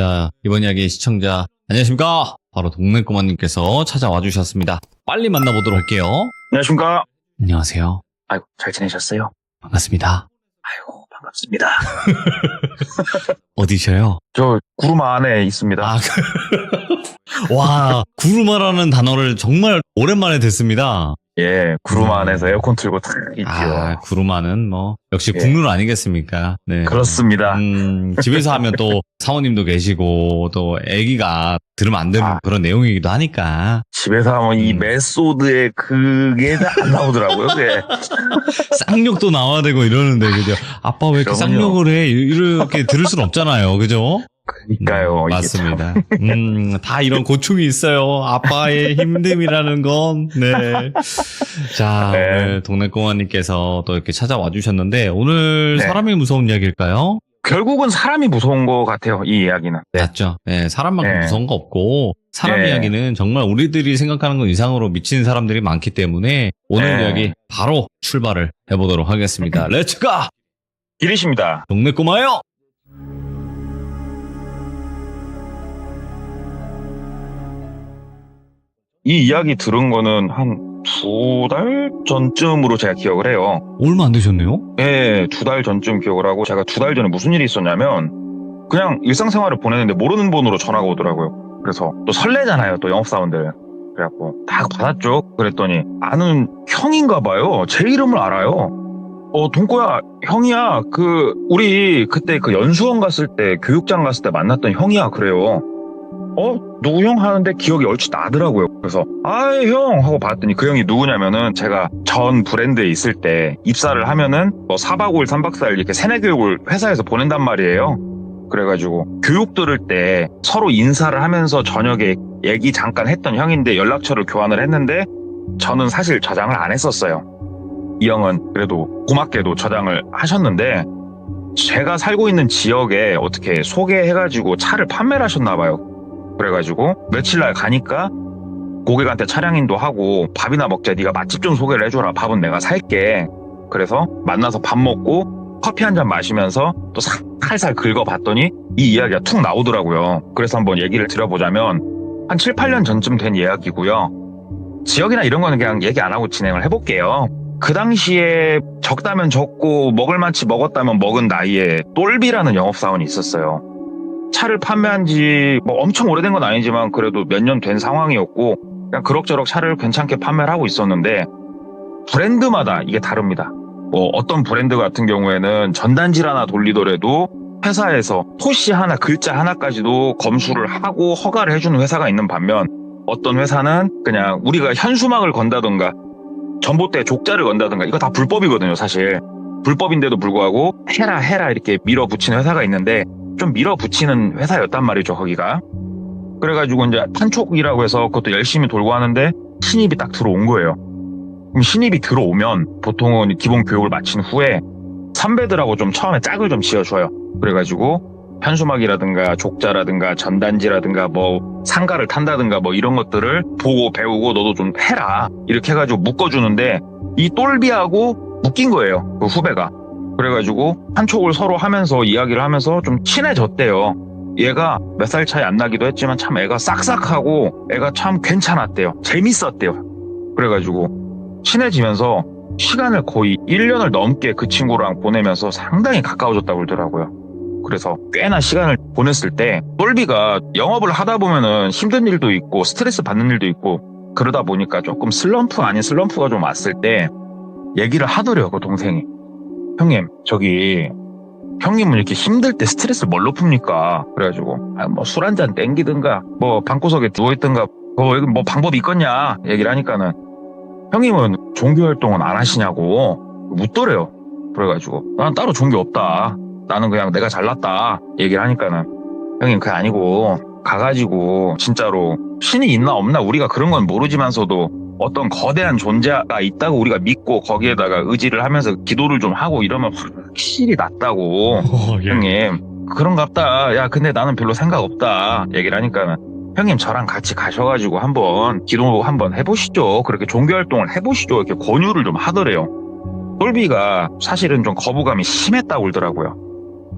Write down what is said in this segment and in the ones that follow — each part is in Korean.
자, 이번 이야기 시청자 안녕하십니까? 바로 동네 꼬마님께서 찾아와 주셨습니다. 빨리 만나보도록 할게요. 안녕하십니까? 안녕하세요. 아이고, 잘 지내셨어요? 반갑습니다. 아이고, 반갑습니다. 어디셔요? 저 구름 안에 있습니다. 아, 와, 구루마라는 단어를 정말 오랜만에 듣습니다. 예, 구름 안에서 에어컨 틀고 탁 있지요. 아, 구루마는 뭐 역시 예. 국룰 아니겠습니까? 네. 그렇습니다. 집에서 하면 또 사모님도 계시고 또 아기가 들으면 안 되는 그런 내용이기도 하니까 집에서 하면 이 메소드의 그게 안 나오더라고요. 그게. 쌍욕도 나와야 되고 이러는데 그죠? 아빠 왜 이렇게 그럼요. 쌍욕을 해? 이렇게 들을 순 없잖아요. 그죠? 그러니까요. 이게 맞습니다. 다 이런 고충이 있어요. 아빠의 힘듦이라는 건. 네. 자, 네. 오늘 동네꽁아님께서 또 이렇게 찾아와 주셨는데 오늘 네. 사람이 무서운 이야기일까요? 결국은 사람이 무서운 것 같아요. 이 이야기는. 맞죠. 네, 사람만큼 네. 무서운 거 없고 사람 네. 이야기는 정말 우리들이 생각하는 것 이상으로 미치는 사람들이 많기 때문에 오늘 네. 이야기 바로 출발을 해보도록 하겠습니다. 렛츠고! 길이십니다. 동네 꼬마요! 이 이야기 들은 거는 한 2달 전쯤으로 제가 기억을 해요. 얼마 안 되셨네요? 예, 2달 전쯤 기억을 하고 제가 2달 전에 무슨 일이 있었냐면 그냥 일상생활을 보내는데 모르는 번호로 전화가 오더라고요. 그래서 또 설레잖아요. 또 영업사원들. 그래갖고 다 받았죠. 그랬더니 아는 형인가 봐요. 제 이름을 알아요. 동꼬야, 형이야. 우리 그때 그 연수원 갔을 때 교육장 갔을 때 만났던 형이야. 그래요. 누구 형 하는데 기억이 얼추 나더라고요. 그래서 아이 형 하고 봤더니 그 형이 누구냐면은 제가 전 브랜드에 있을 때 입사를 하면은 4박 5일 3박 4일 이렇게 세뇌 교육을 회사에서 보낸단 말이에요. 그래가지고 교육 들을 때 서로 인사를 하면서 저녁에 얘기 잠깐 했던 형인데 연락처를 교환을 했는데 저는 사실 저장을 안 했었어요. 이 형은 그래도 고맙게도 저장을 하셨는데 제가 살고 있는 지역에 어떻게 소개해가지고 차를 판매를 하셨나 봐요. 그래가지고 며칠 날 가니까 고객한테 차량인도 하고 밥이나 먹자. 네가 맛집 좀 소개를 해줘라. 밥은 내가 살게. 그래서 만나서 밥 먹고 커피 한 잔 마시면서 또 살살 긁어봤더니 이 이야기가 툭 나오더라고요. 그래서 한번 얘기를 드려보자면 한 7, 8년 전쯤 된 이야기고요. 지역이나 이런 거는 그냥 얘기 안 하고 진행을 해볼게요. 그 당시에 적다면 적고 먹을 만치 먹었다면 먹은 나이에 똘비라는 영업사원이 있었어요. 차를 판매한 지 엄청 오래된 건 아니지만 그래도 몇 년 된 상황이었고 그냥 그럭저럭 차를 괜찮게 판매를 하고 있었는데 브랜드마다 이게 다릅니다. 어떤 브랜드 같은 경우에는 전단지를 하나 돌리더라도 회사에서 토시 하나 글자 하나까지도 검수를 하고 허가를 해주는 회사가 있는 반면 어떤 회사는 그냥 우리가 현수막을 건다던가 전봇대 족자를 건다던가 이거 다 불법이거든요. 사실 불법인데도 불구하고 해라 이렇게 밀어붙이는 회사가 있는데 좀 밀어붙이는 회사였단 말이죠. 거기가. 그래가지고 이제 판촉이라고 해서 그것도 열심히 돌고 하는데 신입이 딱 들어온 거예요. 그럼 신입이 들어오면 보통은 기본 교육을 마친 후에 선배들하고 좀 처음에 짝을 좀 지어줘요. 그래가지고 현수막이라든가 족자라든가 전단지라든가 상가를 탄다든가 이런 것들을 보고 배우고 너도 좀 해라 이렇게 해가지고 묶어주는데 이 똘비하고 묶인 거예요. 그 후배가. 그래가지고 판촉을 서로 하면서 이야기를 하면서 좀 친해졌대요. 얘가 몇 살 차이 안 나기도 했지만 참 애가 싹싹하고 애가 참 괜찮았대요. 재밌었대요. 그래가지고 친해지면서 시간을 거의 1년을 넘게 그 친구랑 보내면서 상당히 가까워졌다고 그러더라고요. 그래서 꽤나 시간을 보냈을 때 똘비가 영업을 하다 보면은 힘든 일도 있고 스트레스 받는 일도 있고 그러다 보니까 조금 슬럼프 아닌 슬럼프가 좀 왔을 때 얘기를 하더래요. 그 동생이. 형님, 형님은 이렇게 힘들 때 스트레스를 뭘로 풉니까? 그래가지고, 술 한잔 땡기든가, 방구석에 누워있든가, 방법이 있겠냐? 얘기를 하니까는, 형님은 종교활동은 안 하시냐고 묻더래요. 그래가지고, 난 따로 종교 없다. 나는 그냥 내가 잘났다. 얘기를 하니까는, 형님, 그게 아니고, 가가지고, 진짜로, 신이 있나 없나 우리가 그런 건 모르지만서도, 어떤 거대한 존재가 있다고 우리가 믿고 거기에다가 의지를 하면서 기도를 좀 하고 이러면 확실히 낫다고. 예. 형님 그런갑다. 야 근데 나는 별로 생각 없다 얘기를 하니까 형님 저랑 같이 가셔가지고 한번 기도 한번 해보시죠. 그렇게 종교활동을 해보시죠. 이렇게 권유를 좀 하더래요. 똘비가 사실은 좀 거부감이 심했다고 그러더라고요.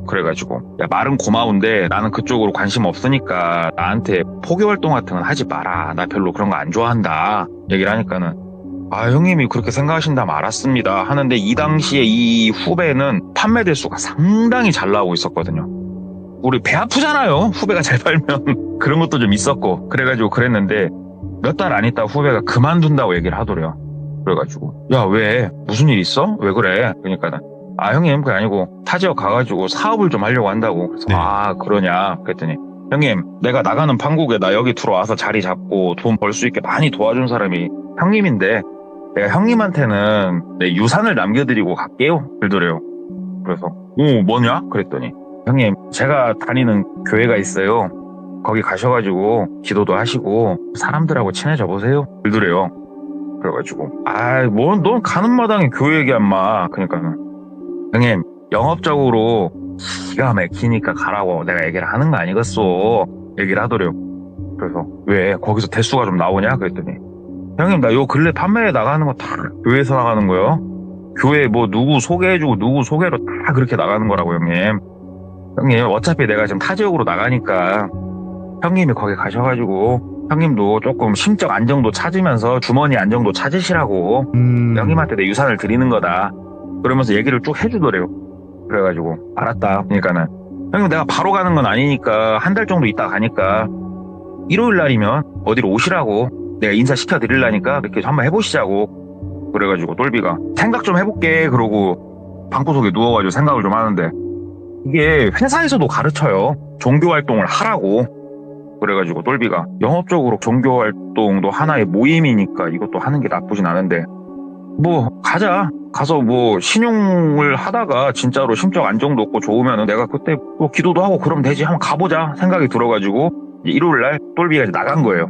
그래가지고 야 말은 고마운데 나는 그쪽으로 관심 없으니까 나한테 포교 활동 같은 건 하지 마라. 나 별로 그런 거 안 좋아한다. 얘기를 하니까는 아 형님이 그렇게 생각하신다면 알았습니다 하는데 이 당시에 이 후배는 판매 대수가 상당히 잘 나오고 있었거든요. 우리 배 아프잖아요. 후배가 잘 팔면 그런 것도 좀 있었고 그래가지고 그랬는데 몇 달 안 있다 후배가 그만둔다고 얘기를 하더래요. 그래가지고 야 왜 무슨 일 있어? 왜 그래? 그러니까는 아 형님 그게 아니고 타 지역 가가지고 사업을 좀 하려고 한다고. 그래서 네. 아 그러냐 그랬더니 형님 내가 나가는 판국에 나 여기 들어와서 자리 잡고 돈 벌 수 있게 많이 도와준 사람이 형님인데 내가 형님한테는 내 유산을 남겨드리고 갈게요 그러더래요. 그래서 오 뭐냐? 그랬더니 형님 제가 다니는 교회가 있어요. 거기 가셔가지고 기도도 하시고 사람들하고 친해져 보세요 그러더래요. 그래가지고 아 뭐 넌 가는 마당에 교회 얘기한 마. 그러니까는 형님 영업적으로 기가 막히니까 가라고 내가 얘기를 하는 거 아니겠어 얘기를 하더래요. 그래서 왜 거기서 대수가 좀 나오냐 그랬더니 형님 나 요 근래 판매에 나가는 거 다 교회에서 나가는 거요. 교회 뭐 누구 소개해주고 누구 소개로 다 그렇게 나가는 거라고 형님. 형님 어차피 내가 지금 타 지역으로 나가니까 형님이 거기 가셔가지고 형님도 조금 심적 안정도 찾으면서 주머니 안정도 찾으시라고 형님한테 내 유산을 드리는 거다 그러면서 얘기를 쭉 해주더래요. 그래가지고 알았다. 그러니까는 형님 내가 바로 가는 건 아니니까 한 달 정도 있다 가니까 일요일 날이면 어디로 오시라고 내가 인사시켜 드리려니까 이렇게 한번 해보시자고. 그래가지고 똘비가 생각 좀 해볼게 그러고 방구석에 누워가지고 생각을 좀 하는데 이게 회사에서도 가르쳐요. 종교활동을 하라고. 그래가지고 똘비가 영업적으로 종교활동도 하나의 모임이니까 이것도 하는 게 나쁘진 않은데 뭐 가자. 가서 뭐 신용을 하다가 진짜로 심적 안정도 없고 좋으면은 내가 그때 뭐 기도도 하고 그러면 되지 한번 가보자 생각이 들어가지고 일요일날 똘비가 이제 나간 거예요.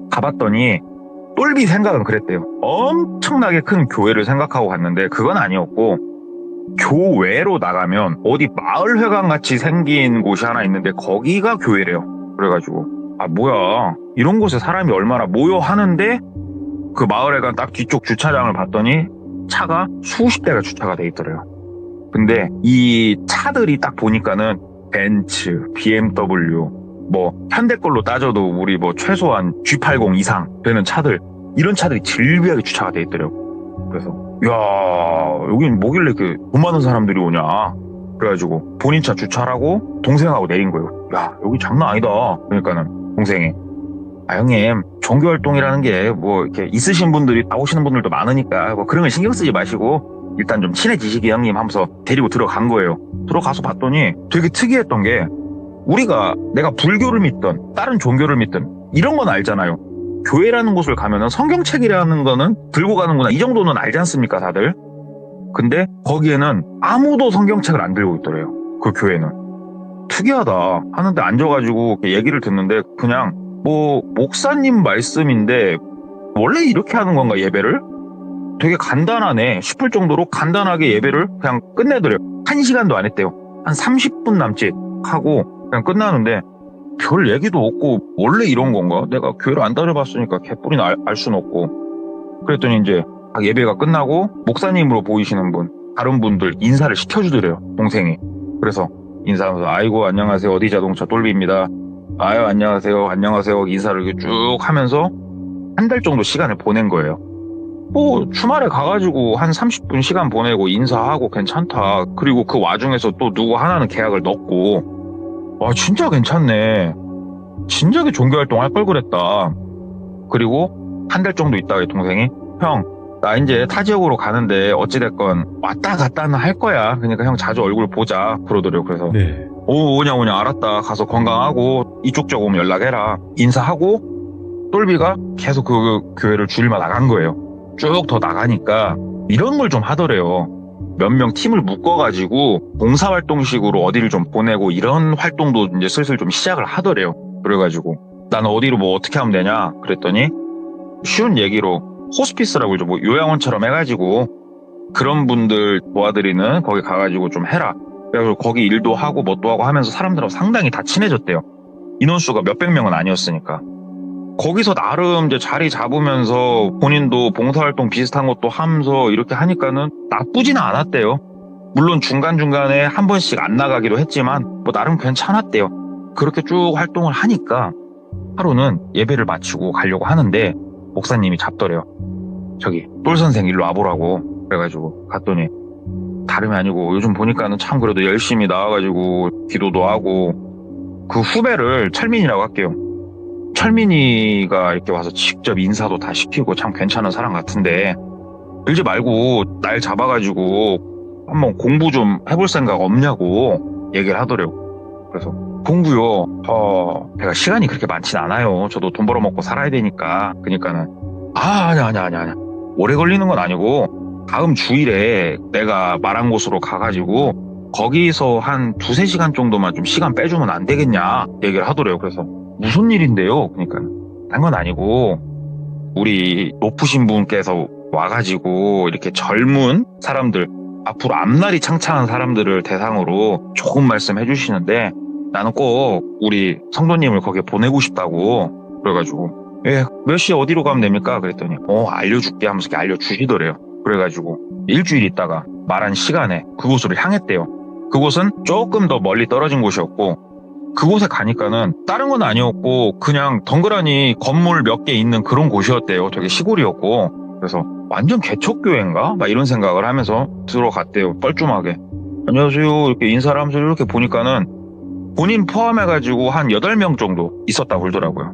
가봤더니 똘비 생각은 그랬대요. 엄청나게 큰 교회를 생각하고 갔는데 그건 아니었고 교외로 나가면 어디 마을회관 같이 생긴 곳이 하나 있는데 거기가 교회래요. 그래가지고 아 뭐야 이런 곳에 사람이 얼마나 모여 하는데 그 마을회관 딱 뒤쪽 주차장을 봤더니 차가 수십 대가 주차가 돼 있더래요. 근데 이 차들이 딱 보니까는 벤츠, BMW, 뭐 현대 걸로 따져도 우리 뭐 최소한 G80 이상 되는 차들 이런 차들이 질비하게 주차가 돼 있더래요. 그래서 야 여긴 뭐길래 이렇게 돈 많은 사람들이 오냐. 그래가지고 본인 차 주차하고 동생하고 내린 거예요. 야 여기 장난 아니다. 그러니까는 동생이 아 형님 종교활동이라는 게 뭐 이렇게 있으신 분들이 나오시는 분들도 많으니까 뭐 그런 건 신경 쓰지 마시고 일단 좀 친해지시기 형님 하면서 데리고 들어간 거예요. 들어가서 봤더니 되게 특이했던 게 우리가 내가 불교를 믿던 다른 종교를 믿던 이런 건 알잖아요. 교회라는 곳을 가면은 성경책이라는 거는 들고 가는구나 이 정도는 알지 않습니까 다들. 근데 거기에는 아무도 성경책을 안 들고 있더래요. 그 교회는. 특이하다 하는데 앉아가지고 얘기를 듣는데 그냥 뭐 목사님 말씀인데 원래 이렇게 하는 건가 예배를? 되게 간단하네 싶을 정도로 간단하게 예배를 그냥 끝내더래요. 1시간도 안 했대요. 한 30분 남짓 하고 그냥 끝나는데 별 얘기도 없고 원래 이런 건가? 내가 교회를 안 다녀봤으니까 개뿔이나 알 수는 없고. 그랬더니 이제 예배가 끝나고 목사님으로 보이시는 분 다른 분들 인사를 시켜주더래요. 동생이. 그래서 인사하면서 아이고 안녕하세요 어디 자동차 똘비입니다. 아유 안녕하세요 안녕하세요 인사를 이렇게 쭉 하면서 한 달 정도 시간을 보낸 거예요. 뭐 주말에 가가지고 한 30분 시간 보내고 인사하고 괜찮다. 그리고 그 와중에서 또 누구 하나는 계약을 넣고 와 진짜 괜찮네. 진작에 종교활동 할 걸 그랬다. 그리고 한 달 정도 있다가 동생이 형 나 이제 타 지역으로 가는데 어찌됐건 왔다 갔다는 할 거야. 그러니까 형 자주 얼굴 보자 그러더래요. 그래서 네. 오냐 알았다. 가서 건강하고 이쪽 쪽 오면 연락해라. 인사하고 똘비가 계속 그 교회를 줄임아 나간 거예요. 쭉 더 나가니까 이런 걸 좀 하더래요. 몇 명 팀을 묶어가지고 봉사활동식으로 어디를 좀 보내고 이런 활동도 이제 슬슬 좀 시작을 하더래요. 그래가지고 나는 어디로 뭐 어떻게 하면 되냐 그랬더니 쉬운 얘기로 호스피스라고 뭐 요양원처럼 해가지고 그런 분들 도와드리는 거기 가가지고 좀 해라. 그래서 거기 일도 하고 뭣도 하고 하면서 사람들하고 상당히 다 친해졌대요. 인원수가 몇백 명은 아니었으니까. 거기서 나름 이제 자리 잡으면서 본인도 봉사활동 비슷한 것도 하면서 이렇게 하니까는 나쁘지는 않았대요. 물론 중간중간에 한 번씩 안 나가기도 했지만 뭐 나름 괜찮았대요. 그렇게 쭉 활동을 하니까 하루는 예배를 마치고 가려고 하는데 목사님이 잡더래요. 저기 똘 선생 일로 와보라고. 그래가지고 갔더니 다름이 아니고 요즘 보니까는 참 그래도 열심히 나와가지고 기도도 하고, 그 후배를 철민이라고 할게요. 철민이가 이렇게 와서 직접 인사도 다 시키고 참 괜찮은 사람 같은데 일지 말고 날 잡아가지고 한번 공부 좀 해볼 생각 없냐고 얘기를 하더래요. 그래서 공부요? 제가 시간이 그렇게 많진 않아요. 저도 돈 벌어먹고 살아야 되니까. 그러니까는 아니야. 오래 걸리는 건 아니고 다음 주일에 내가 말한 곳으로 가가지고 거기서 한 2-3시간 정도만 좀 시간 빼주면 안 되겠냐 얘기를 하더래요. 그래서 무슨 일인데요? 그러니까 딴 건 아니고 우리 높으신 분께서 와가지고 이렇게 젊은 사람들, 앞으로 앞날이 창창한 사람들을 대상으로 조금 말씀해 주시는데 나는 꼭 우리 성도님을 거기에 보내고 싶다고. 그래가지고 몇 시에 어디로 가면 됩니까? 그랬더니 알려줄게 하면서 이렇게 알려주시더래요. 그래가지고 일주일 있다가 말한 시간에 그곳으로 향했대요. 그곳은 조금 더 멀리 떨어진 곳이었고 그곳에 가니까는 다른 건 아니었고 그냥 덩그러니 건물 몇 개 있는 그런 곳이었대요. 되게 시골이었고. 그래서 완전 개척교회인가? 막 이런 생각을 하면서 들어갔대요. 뻘쭘하게. 안녕하세요. 이렇게 인사를 하면서 이렇게 보니까는 본인 포함해가지고 한 8명 정도 있었다고 그러더라고요.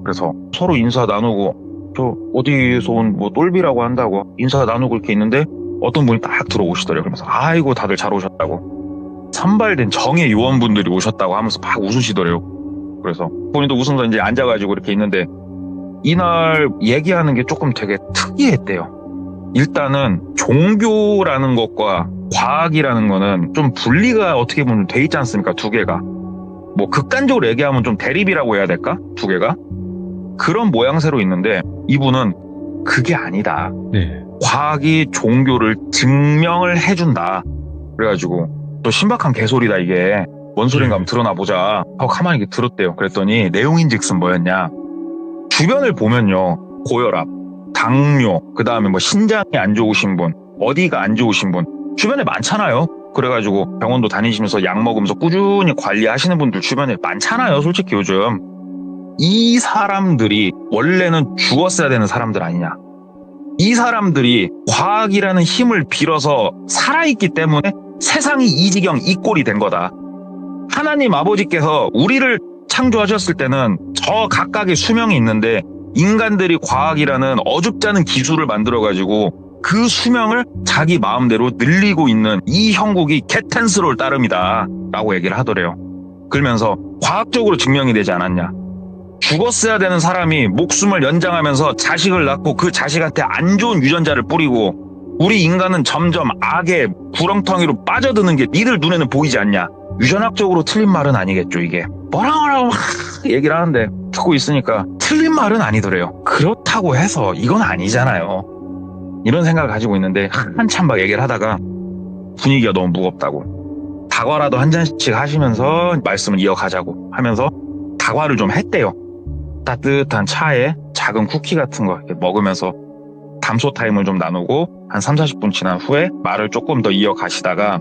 그래서 서로 인사 나누고 저 어디서 온 뭐 똘비라고 한다고 인사 나누고 이렇게 있는데 어떤 분이 딱 들어오시더래요. 그러면서 아이고 다들 잘 오셨다고. 선발된 정예 요원분들이 오셨다고 하면서 막 웃으시더래요. 그래서 본인도 웃으면서 이제 앉아가지고 이렇게 있는데 이날 얘기하는 게 조금 되게 특이했대요. 일단은 종교라는 것과 과학이라는 거는 좀 분리가 어떻게 보면 돼 있지 않습니까? 두 개가. 뭐 극단적으로 얘기하면 좀 대립이라고 해야 될까? 두 개가. 그런 모양새로 있는데 이분은 그게 아니다. 네. 과학이 종교를 증명을 해준다. 그래가지고 또 신박한 개소리다 이게. 뭔 소린가 한번 들어나 보자 하고 가만히 이렇게 들었대요. 그랬더니 내용인즉슨 뭐였냐. 주변을 보면요. 고혈압, 당뇨, 그 다음에 뭐 신장이 안 좋으신 분, 어디가 안 좋으신 분 주변에 많잖아요. 그래가지고 병원도 다니시면서 약 먹으면서 꾸준히 관리하시는 분들 주변에 많잖아요. 솔직히 요즘. 이 사람들이 원래는 죽었어야 되는 사람들 아니냐. 이 사람들이 과학이라는 힘을 빌어서 살아있기 때문에 세상이 이 지경 이 꼴이 된 거다. 하나님 아버지께서 우리를 창조하셨을 때는 저 각각의 수명이 있는데 인간들이 과학이라는 어줍지 않은 기술을 만들어가지고 그 수명을 자기 마음대로 늘리고 있는 이 형국이 개탄스러울 따름이다 라고 얘기를 하더래요. 그러면서 과학적으로 증명이 되지 않았냐. 죽었어야 되는 사람이 목숨을 연장하면서 자식을 낳고 그 자식한테 안 좋은 유전자를 뿌리고 우리 인간은 점점 악의 구렁텅이로 빠져드는 게 니들 눈에는 보이지 않냐. 유전학적으로 틀린 말은 아니겠죠 이게. 뭐라고 얘기를 하는데 듣고 있으니까 틀린 말은 아니더래요. 그렇다고 해서 이건 아니잖아요. 이런 생각을 가지고 있는데 한참 막 얘기를 하다가 분위기가 너무 무겁다고. 다과라도 한 잔씩 하시면서 말씀을 이어가자고 하면서 다과를 좀 했대요. 따뜻한 차에 작은 쿠키 같은 거 이렇게 먹으면서 담소 타임을 좀 나누고 한 3-40분 지난 후에 말을 조금 더 이어가시다가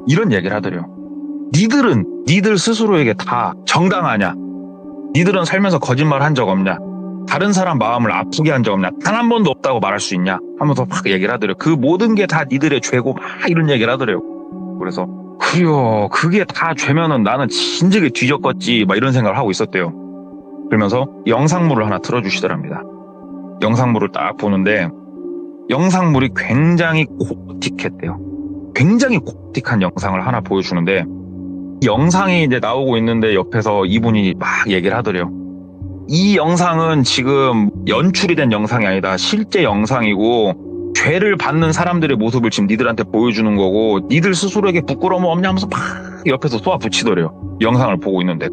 이런 얘기를 하더래요. 니들은 니들 스스로에게 다 정당하냐? 니들은 살면서 거짓말 한 적 없냐? 다른 사람 마음을 아프게 한 적 없냐? 단 한 번도 없다고 말할 수 있냐? 하면서 막 얘기를 하더래요. 그 모든 게 다 니들의 죄고 막 이런 얘기를 하더래요. 그래서 그래요. 그게 다 죄면은 나는 진즉에 뒤졌겠지 막 이런 생각을 하고 있었대요. 그러면서 영상물을 하나 틀어주시더랍니다. 영상물을 딱 보는데 영상물이 굉장히 고틱했대요. 굉장히 고틱한 영상을 하나 보여주는데 영상이 이제 나오고 있는데 옆에서 이분이 막 얘기를 하더래요. 이 영상은 지금 연출이 된 영상이 아니다. 실제 영상이고 죄를 받는 사람들의 모습을 지금 니들한테 보여주는 거고 니들 스스로에게 부끄러움 없냐 하면서 막 옆에서 쏘아 붙이더래요. 영상을 보고 있는데.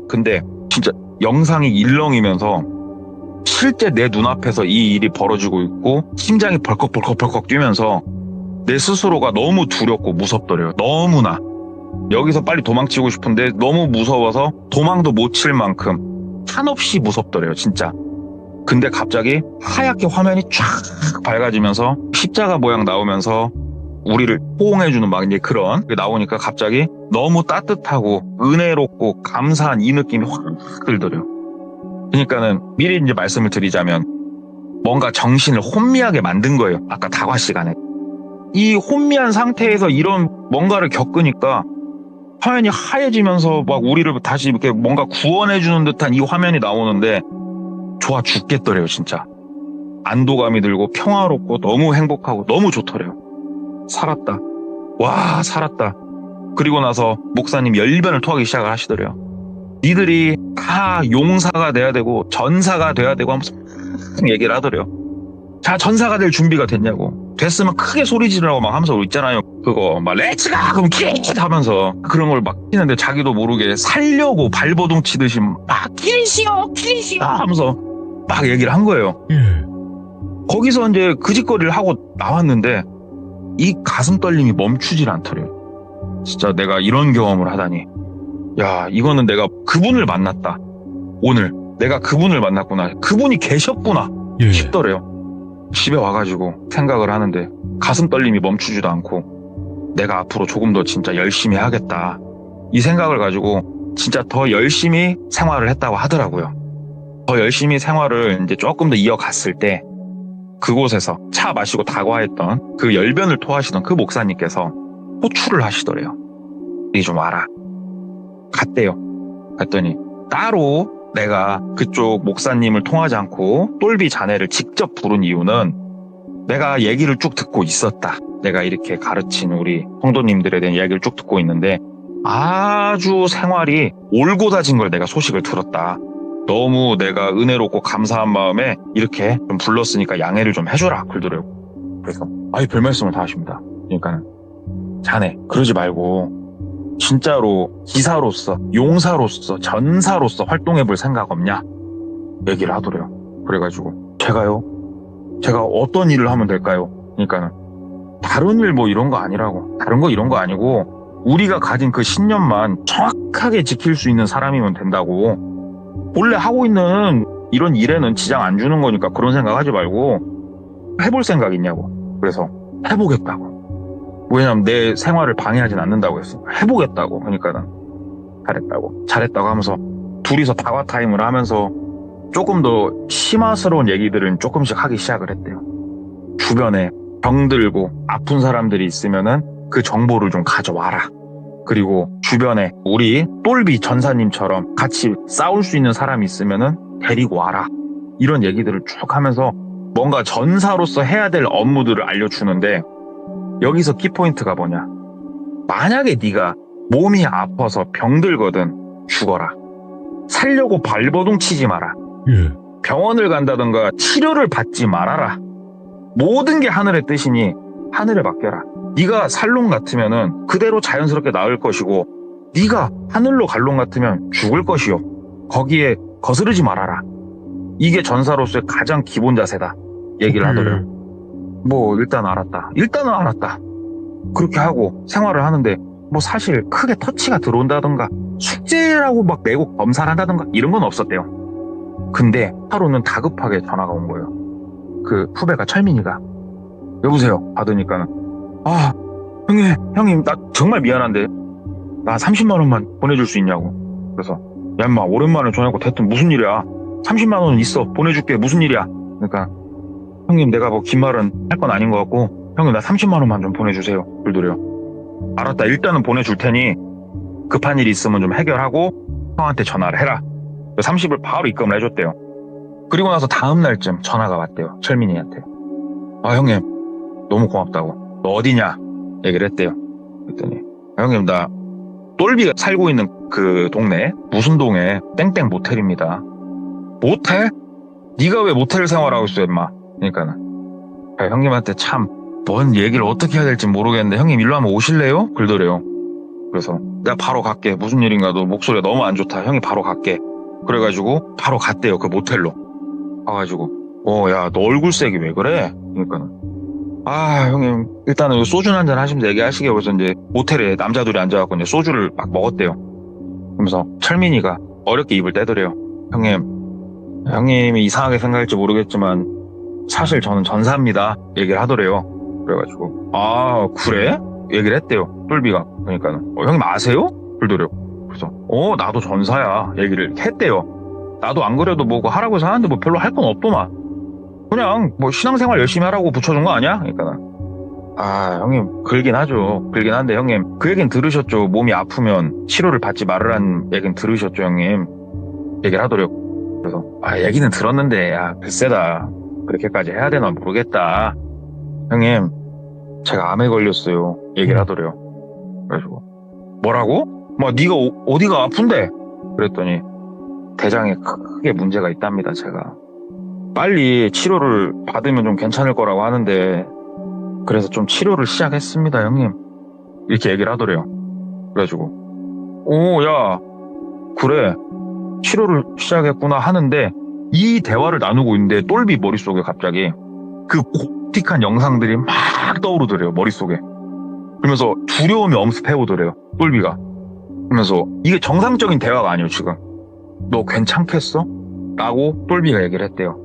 근데 진짜 영상이 일렁이면서 실제 내 눈앞에서 이 일이 벌어지고 있고 심장이 벌컥벌컥 뛰면서 내 스스로가 너무 두렵고 무섭더래요. 너무나. 여기서 빨리 도망치고 싶은데 너무 무서워서 도망도 못 칠 만큼 한없이 무섭더래요. 진짜. 근데 갑자기 하얗게 화면이 쫙 밝아지면서 십자가 모양 나오면서 우리를 포옹해주는 막 이제 그런 게 나오니까 갑자기 너무 따뜻하고 은혜롭고 감사한 이 느낌이 확 들더래요. 그러니까는 미리 이제 말씀을 드리자면 뭔가 정신을 혼미하게 만든 거예요. 아까 다과 시간에. 이 혼미한 상태에서 이런 뭔가를 겪으니까 화면이 하얘지면서 막 우리를 다시 이렇게 뭔가 구원해주는 듯한 이 화면이 나오는데 좋아 죽겠더래요, 진짜. 안도감이 들고 평화롭고 너무 행복하고 너무 좋더래요. 살았다. 와, 살았다. 그리고 나서 목사님 열변을 토하기 시작을 하시더래요. 니들이 다 용사가 돼야 되고 전사가 돼야 되고 하면서 얘기를 하더래요. 자, 전사가 될 준비가 됐냐고. 됐으면 크게 소리 지르라고 막 하면서 있잖아요. 그거 막 렛츠가 그럼 킷 하면서 그런 걸 막 치는데 자기도 모르게 살려고 발버둥 치듯이 막 키리시오 하면서 막 얘기를 한 거예요. 거기서 이제 그 짓거리를 하고 나왔는데 이 가슴 떨림이 멈추질 않더래요. 진짜 내가 이런 경험을 하다니. 야, 이거는 내가 그분을 만났다. 오늘 내가 그분을 만났구나. 그분이 계셨구나 싶더래요. 집에 와가지고 생각을 하는데 가슴 떨림이 멈추지도 않고 내가 앞으로 조금 더 진짜 열심히 하겠다. 이 생각을 가지고 진짜 더 열심히 생활을 했다고 하더라고요. 더 열심히 생활을 이제 조금 더 이어갔을 때 그곳에서 차 마시고 다과했던 그 열변을 토하시던 그 목사님께서 호출을 하시더래요. 니 좀 와라. 갔대요. 갔더니 따로 내가 그쪽 목사님을 통하지 않고 똘비 자네를 직접 부른 이유는 내가 얘기를 쭉 듣고 있었다. 내가 이렇게 가르친 우리 성도님들에 대한 이야기를 쭉 듣고 있는데 아주 생활이 올곧아진 걸 내가 소식을 들었다. 너무 내가 은혜롭고 감사한 마음에 이렇게 좀 불렀으니까 양해를 좀 해줘라. 그러더라고요. 그래서 아이 별 말씀을 다 하십니다. 그러니까 자네 그러지 말고 진짜로 기사로서 용사로서 전사로서 활동해볼 생각 없냐? 얘기를 하더래요. 그래가지고 제가 어떤 일을 하면 될까요? 그러니까는 다른 일 뭐 이런 거 아니라고. 다른 거 이런 거 아니고 우리가 가진 그 신념만 정확하게 지킬 수 있는 사람이면 된다고. 원래 하고 있는 이런 일에는 지장 안 주는 거니까 그런 생각 하지 말고 해볼 생각 있냐고. 그래서 해보겠다고. 왜냐면 내 생활을 방해하진 않는다고 했어. 해보겠다고. 그러니까 잘했다고 하면서 둘이서 다과 타임을 하면서 조금 더 심화스러운 얘기들을 조금씩 하기 시작을 했대요. 주변에 병들고 아픈 사람들이 있으면은 그 정보를 좀 가져와라. 그리고 주변에 우리 똘비 전사님처럼 같이 싸울 수 있는 사람이 있으면은 데리고 와라. 이런 얘기들을 쭉 하면서 뭔가 전사로서 해야 될 업무들을 알려주는데 여기서 키포인트가 뭐냐. 만약에 네가 몸이 아파서 병들거든 죽어라. 살려고 발버둥 치지 마라. 병원을 간다든가 치료를 받지 말아라. 모든 게 하늘의 뜻이니 하늘에 맡겨라. 네가 살 놈 같으면은 그대로 자연스럽게 나을 것이고 네가 하늘로 갈 놈 같으면 죽을 것이요. 거기에 거스르지 말아라. 이게 전사로서의 가장 기본 자세다. 얘기를 하더래요. 뭐 일단은 알았다. 그렇게 하고 생활을 하는데 뭐 사실 크게 터치가 들어온다던가 숙제라고 막 내고 검사를 한다던가 이런 건 없었대요. 근데 하루는 다급하게 전화가 온 거예요. 그 후배가 철민이가 여보세요 받으니까는 아 형님 나 정말 미안한데 나 30만 원만 보내줄 수 있냐고. 그래서 야 인마 오랜만에 전화했고 대뜸 무슨 일이야. 30만 원은 있어 보내줄게. 무슨 일이야. 그러니까 형님 내가 뭐 긴 말은 할 건 아닌 것 같고 형님 나 30만 원만 좀 보내주세요. 그러더래요. 알았다. 일단은 보내줄 테니 급한 일이 있으면 좀 해결하고 형한테 전화를 해라. 30을 바로 입금을 해줬대요. 그리고 나서 다음 날쯤 전화가 왔대요. 철민이한테. 아 형님 너무 고맙다고. 너 어디냐? 얘기를 했대요. 그랬더니 형님 나 똘비가 살고 있는 그 동네 무슨 동에 땡땡 모텔입니다. 모텔? 네가 왜 모텔 생활하고 있어 임마. 그러니까는 형님한테 참 뭔 얘기를 어떻게 해야 될지 모르겠는데 형님 일로 한번 오실래요? 그러더래요. 그래서 내가 바로 갈게. 무슨 일인가 너 목소리가 너무 안 좋다. 형이 바로 갈게. 그래가지고 바로 갔대요. 그 모텔로. 가가지고 야 너 얼굴색이 왜 그래? 그러니까는 아 형님 일단은 소주 한잔 하시면서 얘기하시게. 그래서 이제 모텔에 남자들이 앉아갖고 이제 소주를 막 먹었대요. 그러면서 철민이가 어렵게 입을 떼더래요. 형님이 이상하게 생각할지 모르겠지만 사실 저는 전사입니다. 얘기를 하더래요. 그래가지고 아 그래? 얘기를 했대요. 똘비가. 그러니까는 형님 아세요? 그러더래요. 그래서 나도 전사야. 얘기를 이렇게 했대요. 나도 안 그래도 뭐고 하라고 해서 하는데 뭐 별로 할 건 없더만. 그냥 뭐 신앙생활 열심히 하라고 붙여준 거 아니야? 그러니까 아 형님 그러긴 하죠. 그러긴 한데 형님 그 얘기는 들으셨죠. 몸이 아프면 치료를 받지 말으라는 얘기는 들으셨죠 형님. 얘기를 하더래요. 그래서 아 얘기는 들었는데 야 글쎄다. 그렇게까지 해야 되나 모르겠다. 형님 제가 암에 걸렸어요. 얘기를 하더래요. 그래가지고 뭐라고? 뭐 네가 어디가 아픈데? 그랬더니 대장에 크게 문제가 있답니다. 제가 빨리 치료를 받으면 좀 괜찮을 거라고 하는데 그래서 좀 치료를 시작했습니다 형님. 이렇게 얘기를 하더래요. 그래가지고 야 그래 치료를 시작했구나 하는데 이 대화를 나누고 있는데 똘비 머릿속에 갑자기 그 고틱한 영상들이 막 떠오르더래요 머릿속에. 그러면서 두려움이 엄습해오더래요 똘비가. 그러면서 이게 정상적인 대화가 아니에요 지금. 너 괜찮겠어? 라고 똘비가 얘기를 했대요.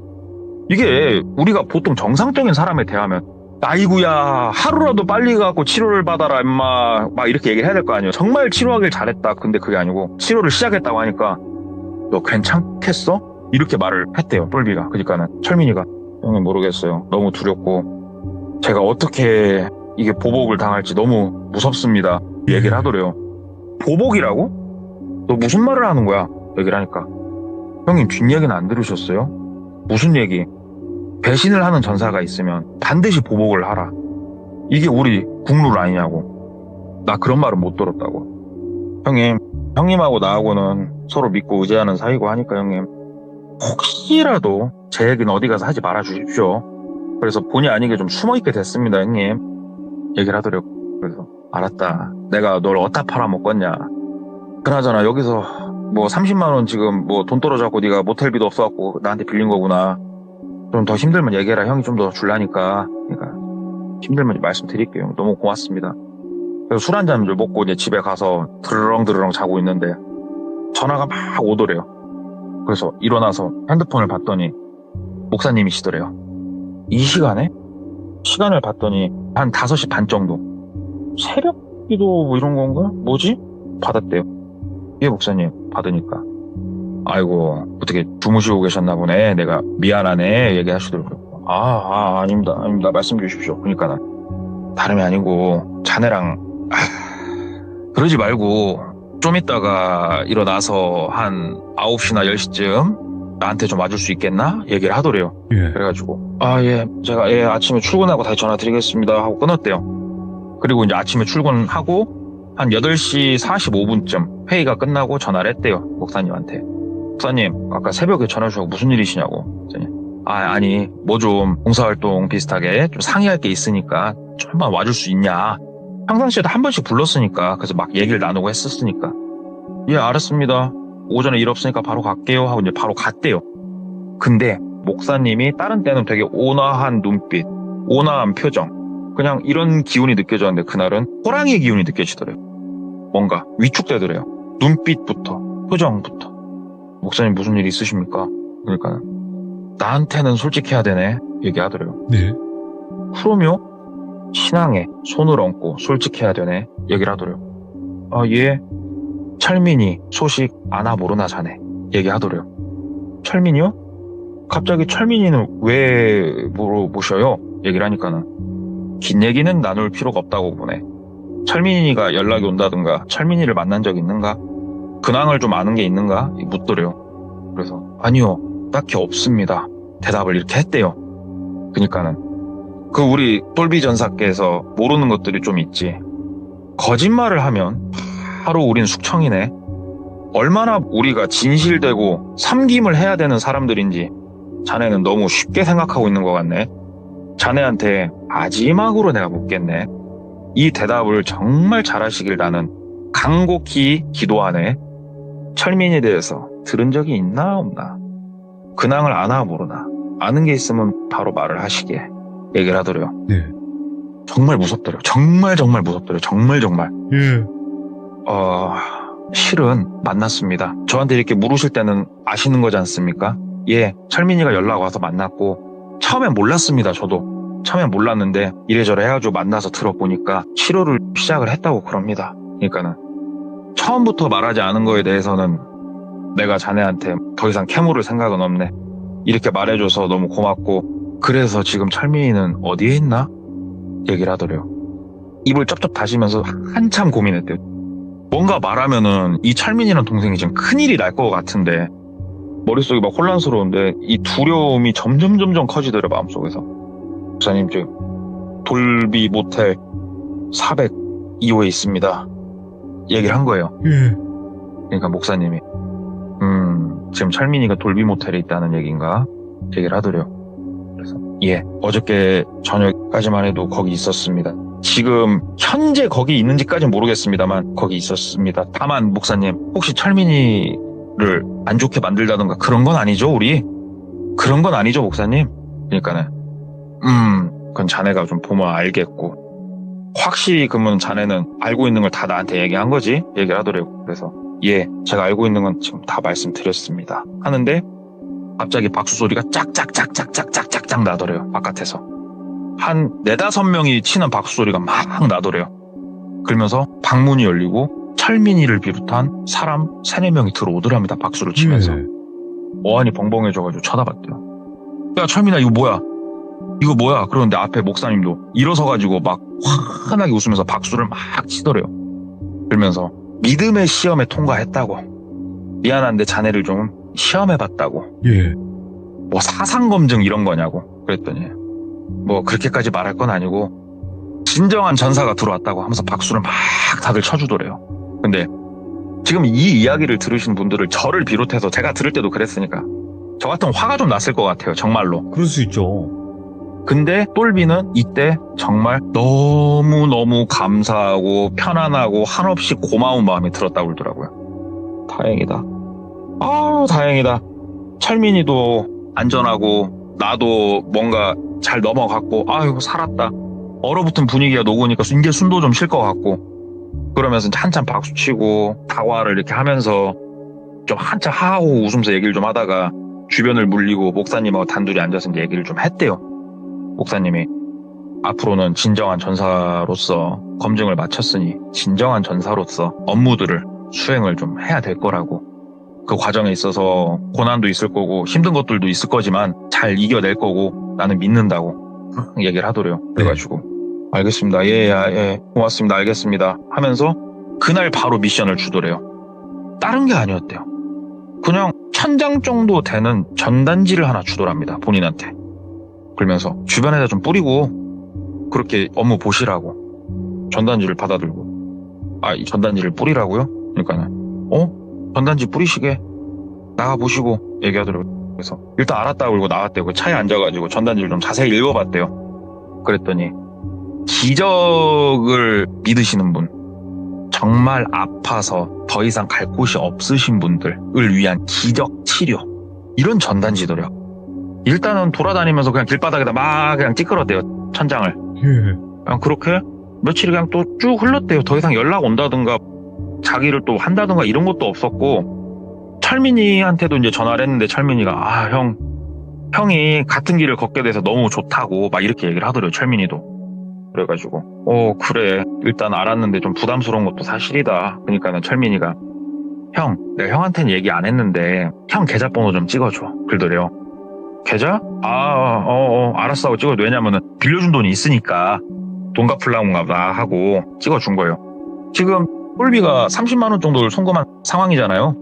이게 우리가 보통 정상적인 사람에 대하면 아이구야 하루라도 빨리 가고 치료를 받아라 임마 막 이렇게 얘기를 해야 될 거 아니에요. 정말 치료하길 잘했다. 근데 그게 아니고 치료를 시작했다고 하니까 너 괜찮겠어? 이렇게 말을 했대요 똘비가. 그러니까는 철민이가 형님 모르겠어요. 너무 두렵고 제가 어떻게 이게 보복을 당할지 너무 무섭습니다. 얘기를 하더래요. 보복이라고? 너 무슨 말을 하는 거야? 얘기를 하니까 형님 뒷얘기는 안 들으셨어요? 무슨 얘기? 배신을 하는 전사가 있으면 반드시 보복을 하라. 이게 우리 국룰 아니냐고. 나 그런 말은 못 들었다고. 형님하고 나하고는 서로 믿고 의지하는 사이고 하니까 형님 혹시라도 제 얘기는 어디 가서 하지 말아 주십시오. 그래서 본의 아니게 좀 숨어있게 됐습니다 형님. 얘기를 하더래요. 그래서 알았다. 내가 널 어디다 팔아먹겠냐. 그나저나 여기서 뭐 30만 원 지금 뭐 돈 떨어져갖고 네가 모텔비도 없어갖고 나한테 빌린 거구나. 좀 더 힘들면 얘기해라. 형이 좀 더 줄라니까. 그러니까 힘들면 말씀드릴게요. 너무 고맙습니다. 그래서 술 한 잔 먹고 이제 집에 가서 드르렁 자고 있는데 전화가 막 오더래요. 그래서 일어나서 핸드폰을 봤더니 목사님이시더래요. 이 시간에? 시간을 봤더니 한 5시 반 정도. 새벽 기도 뭐 이런 건가? 뭐지? 받았대요. 예 목사님. 받으니까 아이고 어떻게 주무시고 계셨나 보네. 내가 미안하네 얘기하시더라고요. 아닙니다 말씀 주십시오. 그러니까 다름이 아니고 자네랑 그러지 말고 좀 있다가 일어나서 한 9시나 10시쯤 나한테 좀 와줄 수 있겠나? 얘기를 하더래요. 예. 그래가지고 예 제가 아침에 출근하고 다시 전화 드리겠습니다 하고 끊었대요. 그리고 이제 아침에 출근하고 한 8시 45분쯤 회의가 끝나고 전화를 했대요 목사님한테. 목사님 아까 새벽에 전화 주셔서 무슨 일이시냐고. 아니 뭐 좀 봉사활동 비슷하게 좀 상의할 게 있으니까 좀만 와줄 수 있냐. 평상시에도 한 번씩 불렀으니까 그래서 막 얘기를 나누고 했었으니까 예 알았습니다. 오전에 일 없으니까 바로 갈게요 하고 이제 바로 갔대요. 근데 목사님이 다른 때는 되게 온화한 눈빛, 온화한 표정, 그냥 이런 기운이 느껴졌는데 그날은 호랑이의 기운이 느껴지더래요. 뭔가 위축되더래요. 눈빛부터 표정부터. 목사님 무슨 일 있으십니까? 그러니까 나한테는 솔직해야 되네 얘기하더래요. 네. 그러며 신앙에 손을 얹고 솔직해야 되네 얘기를 하더래요. 예. 철민이 소식 아나 모르나 자네 얘기하더래요. 철민이요? 갑자기 철민이는 왜 물어보셔요? 얘기를 하니까는 긴 얘기는 나눌 필요가 없다고 보네. 철민이가 연락이 온다든가 철민이를 만난 적 있는가? 근황을 좀 아는 게 있는가? 묻더래요. 그래서 아니요 딱히 없습니다 대답을 이렇게 했대요. 그러니까는 그 우리 똘비 전사께서 모르는 것들이 좀 있지. 거짓말을 하면 바로 우린 숙청이네. 얼마나 우리가 진실되고 삼김을 해야 되는 사람들인지 자네는 너무 쉽게 생각하고 있는 것 같네. 자네한테 마지막으로 내가 묻겠네. 이 대답을 정말 잘하시길 나는 간곡히 기도하네. 철민이에 대해서 들은 적이 있나 없나? 근황을 아나 모르나? 아는 게 있으면 바로 말을 하시게 얘기를 하더래요. 네. 정말 무섭더래요. 정말 무섭더래요. 정말. 예. 실은 만났습니다. 저한테 이렇게 물으실 때는 아시는 거지 않습니까? 예, 철민이가 연락 와서 만났고 처음엔 몰랐습니다. 저도 처음엔 몰랐는데 이래저래 해가지고 만나서 들어보니까 치료를 시작을 했다고 그럽니다. 그러니까는 처음부터 말하지 않은 거에 대해서는 내가 자네한테 더 이상 캐물을 생각은 없네. 이렇게 말해줘서 너무 고맙고 그래서 지금 철민이는 어디에 있나? 얘기를 하더래요. 입을 쩝쩝 다시면서 한참 고민했대요. 뭔가 말하면은 이 철민이란 동생이 지금 큰일이 날 것 같은데 머릿속이 막 혼란스러운데 이 두려움이 점점 커지더래요. 마음속에서. 목사님 지금 돌비 모텔 402호에 있습니다. 얘기를 한 거예요. 예. 그러니까 목사님이 지금 철민이가 돌비 모텔에 있다는 얘기인가? 얘기를 하더래요. 그래서 예, 어저께 저녁까지만 해도 거기 있었습니다. 지금 현재 거기 있는지까지는 모르겠습니다만 거기 있었습니다. 다만 목사님 혹시 철민이를 안 좋게 만들다던가 그런 건 아니죠 우리? 그런 건 아니죠 목사님? 그러니까는 그건 자네가 좀 보면 알겠고 확실히 그러면 자네는 알고 있는 걸 다 나한테 얘기한 거지? 얘기를 하더래요. 그래서 예, 제가 알고 있는 건 지금 다 말씀드렸습니다. 하는데 갑자기 박수 소리가 짝짝짝짝짝짝짝 나더래요. 바깥에서. 한 4-5명이 치는 박수 소리가 막 나더래요. 그러면서 방문이 열리고 철민이를 비롯한 사람 3-4명이 들어오더랍니다. 박수를 치면서. 예. 어안이 벙벙해져가지고 쳐다봤대요. 야 철민아 이거 뭐야? 이거 뭐야? 그러는데 앞에 목사님도 일어서가지고 막 환하게 웃으면서 박수를 막 치더래요. 그러면서 믿음의 시험에 통과했다고. 미안한데 자네를 좀 시험해봤다고. 예. 뭐 사상검증 이런 거냐고. 그랬더니 뭐 그렇게까지 말할 건 아니고 진정한 전사가 들어왔다고 하면서 박수를 막 다들 쳐주더래요. 근데 지금 이 이야기를 들으신 분들을 저를 비롯해서 제가 들을 때도 그랬으니까 저 같으면 화가 좀 났을 것 같아요. 정말로. 그럴 수 있죠. 근데 똘비는 이때 정말 너무너무 감사하고 편안하고 한없이 고마운 마음이 들었다고 그러더라고요. 다행이다. 아우 다행이다. 철민이도 안전하고 나도 뭔가 잘 넘어갔고 아유 살았다. 얼어붙은 분위기가 녹으니까 이제 숨도 좀 쉴 것 같고 그러면서 이제 한참 박수치고 다과를 이렇게 하면서 좀 한참 하하호 웃으면서 얘기를 좀 하다가 주변을 물리고 목사님하고 단둘이 앉아서 이제 얘기를 좀 했대요. 목사님이 앞으로는 진정한 전사로서 검증을 마쳤으니 진정한 전사로서 업무들을 수행을 좀 해야 될 거라고. 그 과정에 있어서 고난도 있을 거고 힘든 것들도 있을 거지만 잘 이겨낼 거고 나는 믿는다고 얘기를 하더래요. 그래가지고 알겠습니다. 예, 고맙습니다. 알겠습니다. 하면서 그날 바로 미션을 주더래요. 다른 게 아니었대요. 그냥 1000장 정도 되는 전단지를 하나 주더랍니다. 본인한테. 그러면서 주변에다 좀 뿌리고 그렇게 업무 보시라고. 전단지를 받아들고 이 전단지를 뿌리라고요? 그러니까는 전단지 뿌리시게 나가보시고 얘기하더라고요. 그래서 일단 알았다고 그러고 나왔대요. 그 차에 앉아가지고 전단지를 좀 자세히 읽어봤대요. 그랬더니 기적을 믿으시는 분, 정말 아파서 더 이상 갈 곳이 없으신 분들을 위한 기적 치료, 이런 전단지더래요. 일단은 돌아다니면서 그냥 길바닥에다 막 그냥 찌끄러대요. 천장을. 예. 그냥 그렇게 며칠이 그냥 또 쭉 흘렀대요. 더 이상 연락 온다든가 자기를 또 한다든가 이런 것도 없었고, 철민이한테도 이제 전화를 했는데 철민이가 형이 같은 길을 걷게 돼서 너무 좋다고 막 이렇게 얘기를 하더래요. 철민이도. 그래가지고 그래 일단 알았는데 좀 부담스러운 것도 사실이다. 그러니까는 철민이가 내가 형한테는 얘기 안 했는데 형 계좌번호 좀 찍어줘. 그러더래요. 계좌? 알았어 하고 찍어줘. 왜냐면은 빌려준 돈이 있으니까 돈 갚으려고 나 하고 찍어준 거예요. 지금 똘비가 30만 원 정도를 송금한 상황이잖아요.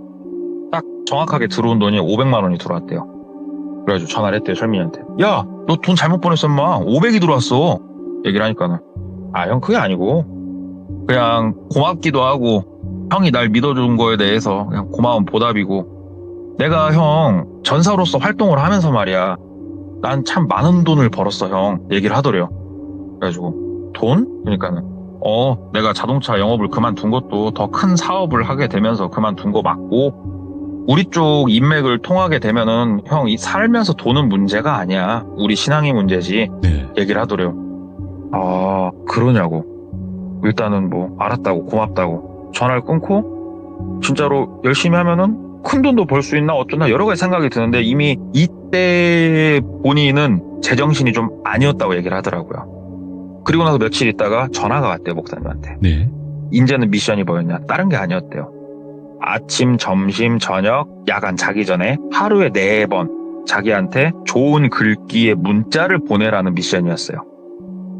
딱 정확하게 들어온 돈이 500만 원이 들어왔대요. 그래가지고 전화를 했대요. 철민이한테. 야, 너 돈 잘못 보냈어 인마. 500이 들어왔어. 얘기를 하니까는 형 그게 아니고 그냥 고맙기도 하고 형이 날 믿어준 거에 대해서 그냥 고마운 보답이고, 내가 형 전사로서 활동을 하면서 말이야 난 참 많은 돈을 벌었어 형. 얘기를 하더래요. 그래가지고 돈? 그러니까는 내가 자동차 영업을 그만둔 것도 더 큰 사업을 하게 되면서 그만둔 거 맞고, 우리 쪽 인맥을 통하게 되면은 형 이 살면서 돈은 문제가 아니야. 우리 신앙이 문제지. 네. 얘기를 하더래요. 그러냐고. 일단은 뭐 알았다고 고맙다고 전화를 끊고, 진짜로 열심히 하면은 큰 돈도 벌 수 있나 어쩌나 여러 가지 생각이 드는데 이미 이때 본인은 제정신이 좀 아니었다고 얘기를 하더라고요. 그리고 나서 며칠 있다가 전화가 왔대요, 목사님한테. 네. 이제는 미션이 뭐였냐? 다른 게 아니었대요. 아침, 점심, 저녁, 야간 자기 전에 하루에 4번 자기한테 좋은 글귀의 문자를 보내라는 미션이었어요.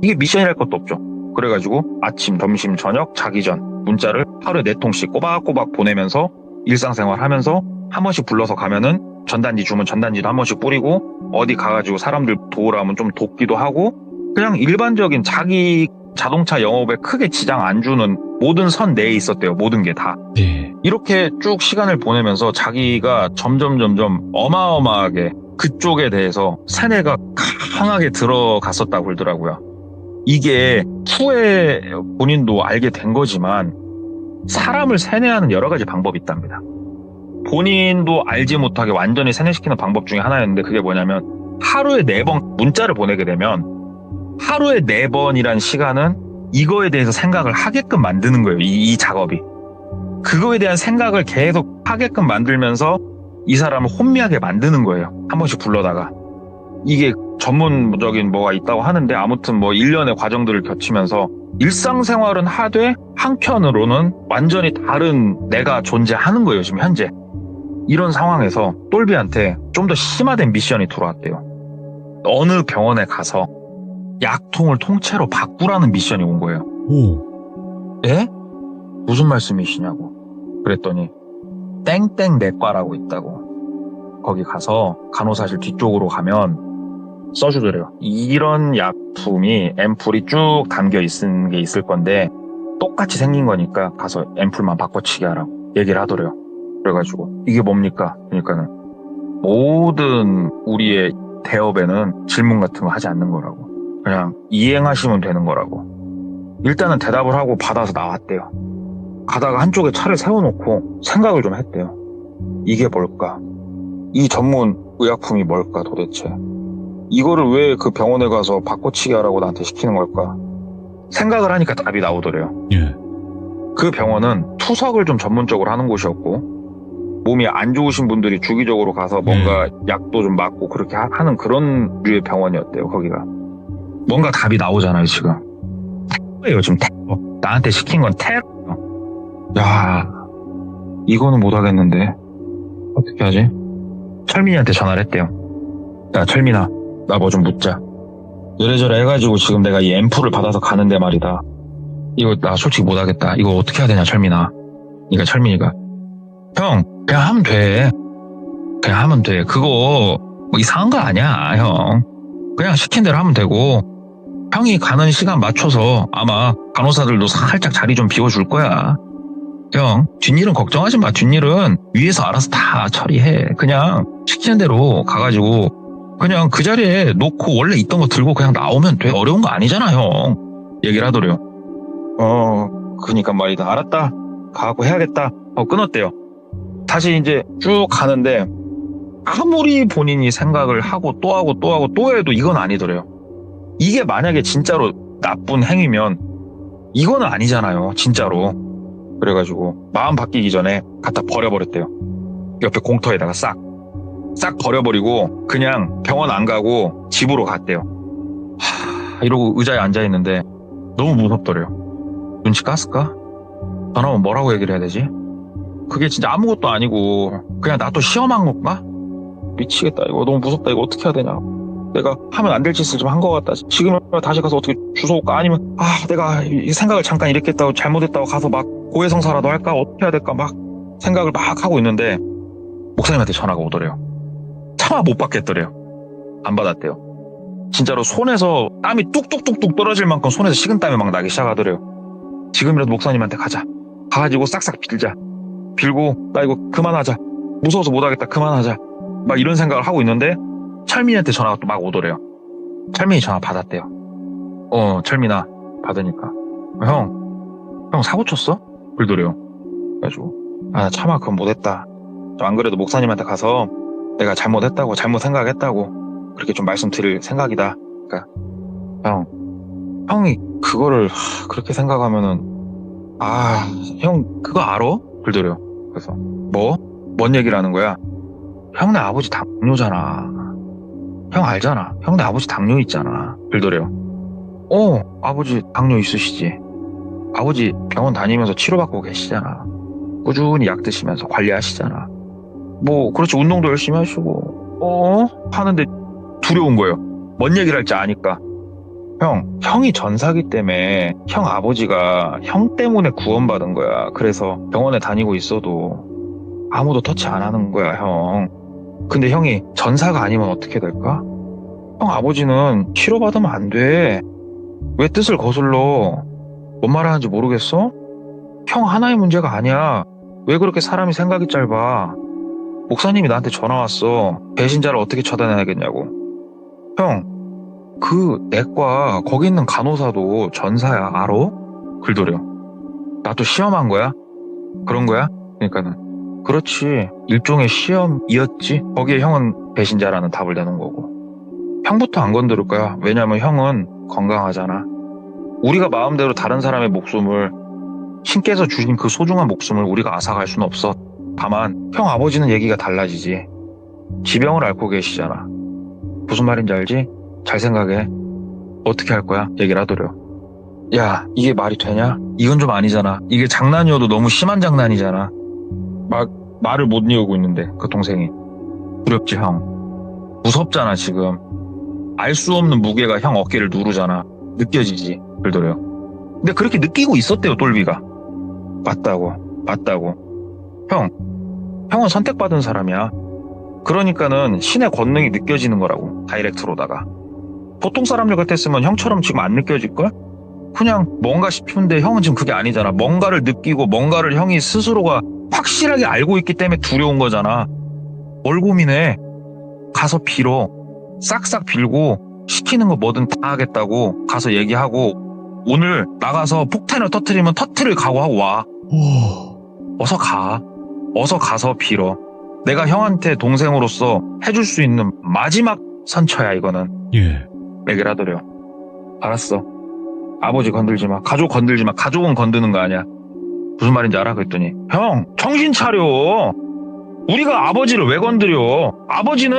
이게 미션이랄 것도 없죠. 그래가지고 아침, 점심, 저녁, 자기 전 문자를 하루에 4통씩 꼬박꼬박 보내면서 일상생활 하면서 한 번씩 불러서 가면은 전단지 주면 전단지도 한 번씩 뿌리고 어디 가가지고 사람들 도우라 하면 좀 돕기도 하고 그냥 일반적인 자기 자동차 영업에 크게 지장 안 주는 모든 선 내에 있었대요. 모든 게 다. 네. 이렇게 쭉 시간을 보내면서 자기가 점점 어마어마하게 그쪽에 대해서 세뇌가 강하게 들어갔었다고 그러더라고요. 이게 후에 본인도 알게 된 거지만 사람을 세뇌하는 여러 가지 방법이 있답니다. 본인도 알지 못하게 완전히 세뇌시키는 방법 중에 하나였는데 그게 뭐냐면 하루에 4번 문자를 보내게 되면 하루에 4번이란 시간은 이거에 대해서 생각을 하게끔 만드는 거예요. 이 작업이. 그거에 대한 생각을 계속 하게끔 만들면서 이 사람을 혼미하게 만드는 거예요. 한 번씩 불러다가. 이게 전문적인 뭐가 있다고 하는데 아무튼 뭐 1년의 과정들을 거치면서 일상생활은 하되 한편으로는 완전히 다른 내가 존재하는 거예요. 지금 현재. 이런 상황에서 똘비한테 좀 더 심화된 미션이 들어왔대요. 어느 병원에 가서 약통을 통째로 바꾸라는 미션이 온 거예요. 오. 예? 무슨 말씀이시냐고. 그랬더니 땡땡 내과라고 있다고. 거기 가서 간호사실 뒤쪽으로 가면 써주더래요. 이런 약품이 앰플이 쭉 담겨 있는 게 있을 건데 똑같이 생긴 거니까 가서 앰플만 바꿔치기 하라고 얘기를 하더래요. 그래가지고 이게 뭡니까? 그러니까는 모든 우리의 대업에는 질문 같은 거 하지 않는 거라고. 그냥 이행하시면 되는 거라고. 일단은 대답을 하고 받아서 나왔대요. 가다가 한쪽에 차를 세워놓고 생각을 좀 했대요. 이게 뭘까? 이 전문 의약품이 뭘까 도대체? 이거를 왜 그 병원에 가서 바꿔치기 하라고 나한테 시키는 걸까? 생각을 하니까 답이 나오더래요. 예. 그 병원은 투석을 좀 전문적으로 하는 곳이었고 몸이 안 좋으신 분들이 주기적으로 가서 뭔가 약도 좀 맞고 그렇게 하는 그런 류의 병원이었대요. 거기가. 뭔가 답이 나오잖아요. 지금. 테러예요. 지금 테러. 나한테 시킨 건 테러. 야, 이거는 못하겠는데 어떻게 하지? 철민이한테 전화를 했대요. 야, 철민아, 나 뭐 좀 묻자. 이래저래 해가지고 지금 내가 이 앰플을 받아서 가는데 말이다. 이거 나 솔직히 못하겠다. 이거 어떻게 해야 되냐, 철민아. 그러니까 철민이가 형, 그냥 하면 돼. 그냥 하면 돼. 그거 뭐 이상한 거 아니야, 형. 그냥 시킨 대로 하면 되고 형이 가는 시간 맞춰서 아마 간호사들도 살짝 자리 좀 비워줄 거야. 형, 뒷일은 걱정하지 마. 뒷일은 위에서 알아서 다 처리해. 그냥 시키는 대로 가가지고 그냥 그 자리에 놓고 원래 있던 거 들고 그냥 나오면 돼. 어려운 거 아니잖아, 형. 얘기를 하더래요. 그니까 말이다. 알았다. 가고 해야겠다. 끊었대요. 다시 이제 쭉 가는데 아무리 본인이 생각을 하고 또 하고 또 하고 또 해도 이건 아니더래요. 이게 만약에 진짜로 나쁜 행위면 이거는 아니잖아요. 진짜로. 그래가지고 마음 바뀌기 전에 갖다 버려버렸대요. 옆에 공터에다가 싹 버려버리고 그냥 병원 안 가고 집으로 갔대요. 이러고 의자에 앉아있는데 너무 무섭더래요. 눈치 깠을까? 전화하면 뭐라고 얘기를 해야 되지? 그게 진짜 아무것도 아니고 그냥 나 또 시험한 건가? 미치겠다. 이거 너무 무섭다. 이거 어떻게 해야 되냐? 내가 하면 안 될 짓을 좀 한 것 같다. 지금 다시 가서 어떻게 주워올까? 아니면 내가 이 생각을 잠깐 이렇게 했다고 잘못했다고 가서 막 고해성사라도 할까? 어떻게 해야 될까? 막 생각을 막 하고 있는데 목사님한테 전화가 오더래요. 차마 못 받겠더래요. 안 받았대요. 진짜로 손에서 땀이 뚝뚝뚝뚝 떨어질 만큼 손에서 식은땀이 막 나기 시작하더래요. 지금이라도 목사님한테 가자. 가가지고 싹싹 빌자. 빌고 나 이거 그만하자. 무서워서 못하겠다. 그만하자. 막 이런 생각을 하고 있는데 철민이한테 전화가 또 막 오더래요. 철민이 전화 받았대요. 철민아 받으니까 형 사고 쳤어? 그러더래요. 그래가지고 나 차마 그건 못했다. 안 그래도 목사님한테 가서 내가 잘못했다고 잘못 생각했다고 그렇게 좀 말씀드릴 생각이다. 그러니까 형이 그거를 그렇게 생각하면은 형 그거 알아? 그러더래요. 그래서 뭔 얘기를 하는 거야? 형네 아버지 당뇨잖아. 형 알잖아. 형 내 아버지 당뇨 있잖아. 그러더래요. 아버지 당뇨 있으시지. 아버지 병원 다니면서 치료받고 계시잖아. 꾸준히 약 드시면서 관리하시잖아. 뭐 그렇지 운동도 열심히 하시고 하는데 두려운 거예요. 뭔 얘기를 할지 아니까. 형이 전사기 때문에 형 아버지가 형 때문에 구원받은 거야. 그래서 병원에 다니고 있어도 아무도 터치 안 하는 거야, 형. 근데 형이 전사가 아니면 어떻게 될까? 형 아버지는 치료받으면 안 돼. 왜 뜻을 거슬러? 뭔 말하는지 모르겠어? 형 하나의 문제가 아니야. 왜 그렇게 사람이 생각이 짧아? 목사님이 나한테 전화 왔어. 배신자를 어떻게 처단해야겠냐고. 형, 그 내과 거기 있는 간호사도 전사야, 알아? 글도려. 나 또 시험한 거야? 그런 거야? 그러니까는 그렇지. 일종의 시험이었지. 거기에 형은 배신자라는 답을 내는 거고. 형부터 안 건드릴 거야. 왜냐면 형은 건강하잖아. 우리가 마음대로 다른 사람의 목숨을, 신께서 주신 그 소중한 목숨을 우리가 앗아갈 수는 없어. 다만 형 아버지는 얘기가 달라지지. 지병을 앓고 계시잖아. 무슨 말인지 알지? 잘 생각해. 어떻게 할 거야? 얘기를 하더래요. 야, 이게 말이 되냐? 이건 좀 아니잖아. 이게 장난이어도 너무 심한 장난이잖아. 말을 못 이어오고 있는데 그 동생이. 두렵지 형. 무섭잖아 지금. 알 수 없는 무게가 형 어깨를 누르잖아. 느껴지지. 그러더래요. 근데 그렇게 느끼고 있었대요, 똘비가. 맞다고. 형은 선택받은 사람이야. 그러니까는 신의 권능이 느껴지는 거라고. 다이렉트로다가. 보통 사람들 같았으면 형처럼 지금 안 느껴질걸? 그냥 뭔가 싶은데 형은 지금 그게 아니잖아. 뭔가를 느끼고 뭔가를 형이 스스로가 확실하게 알고 있기 때문에 두려운 거잖아. 뭘 고민해? 가서 빌어. 싹싹 빌고 시키는 거 뭐든 다 하겠다고 가서 얘기하고 오늘 나가서 폭탄을 터트리면 터트릴 각오하고 와. 어서 가. 어서 가서 빌어. 내가 형한테 동생으로서 해줄 수 있는 마지막 선처야 이거는. 예. 얘기를 하더래요. 알았어. 아버지 건들지 마. 가족 건들지 마. 가족은 건드는 거 아니야. 무슨 말인지 알아? 그랬더니 형 정신 차려. 우리가 아버지를 왜 건드려? 아버지는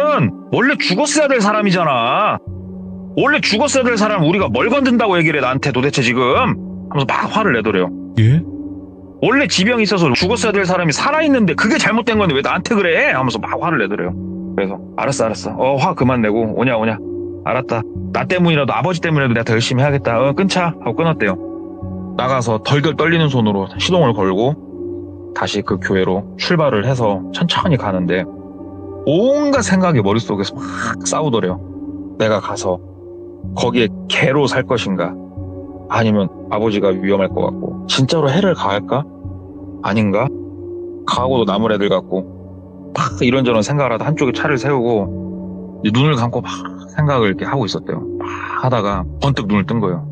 원래 죽었어야 될 사람이잖아. 원래 죽었어야 될 사람 우리가 뭘 건든다고 얘기를 해 나한테 도대체 지금 하면서 막 화를 내더래요. 예? 원래 지병이 있어서 죽었어야 될 사람이 살아있는데 그게 잘못된 건데 왜 나한테 그래? 하면서 막 화를 내더래요. 그래서 알았어. 화 그만 내고 오냐. 알았다. 나 때문이라도 아버지 때문이라도 내가 더 열심히 해야겠다. 끊자 하고 끊었대요. 나가서 덜덜 떨리는 손으로 시동을 걸고 다시 그 교회로 출발을 해서 천천히 가는데 온갖 생각이 머릿속에서 막 싸우더래요. 내가 가서 거기에 개로 살 것인가? 아니면 아버지가 위험할 것 같고 진짜로 해를 가할까? 아닌가? 가하고도 남을 애들 같고 막 이런저런 생각을 하다 한쪽에 차를 세우고 눈을 감고 막 생각을 이렇게 하고 있었대요. 막 하다가 번뜩 눈을 뜬 거예요.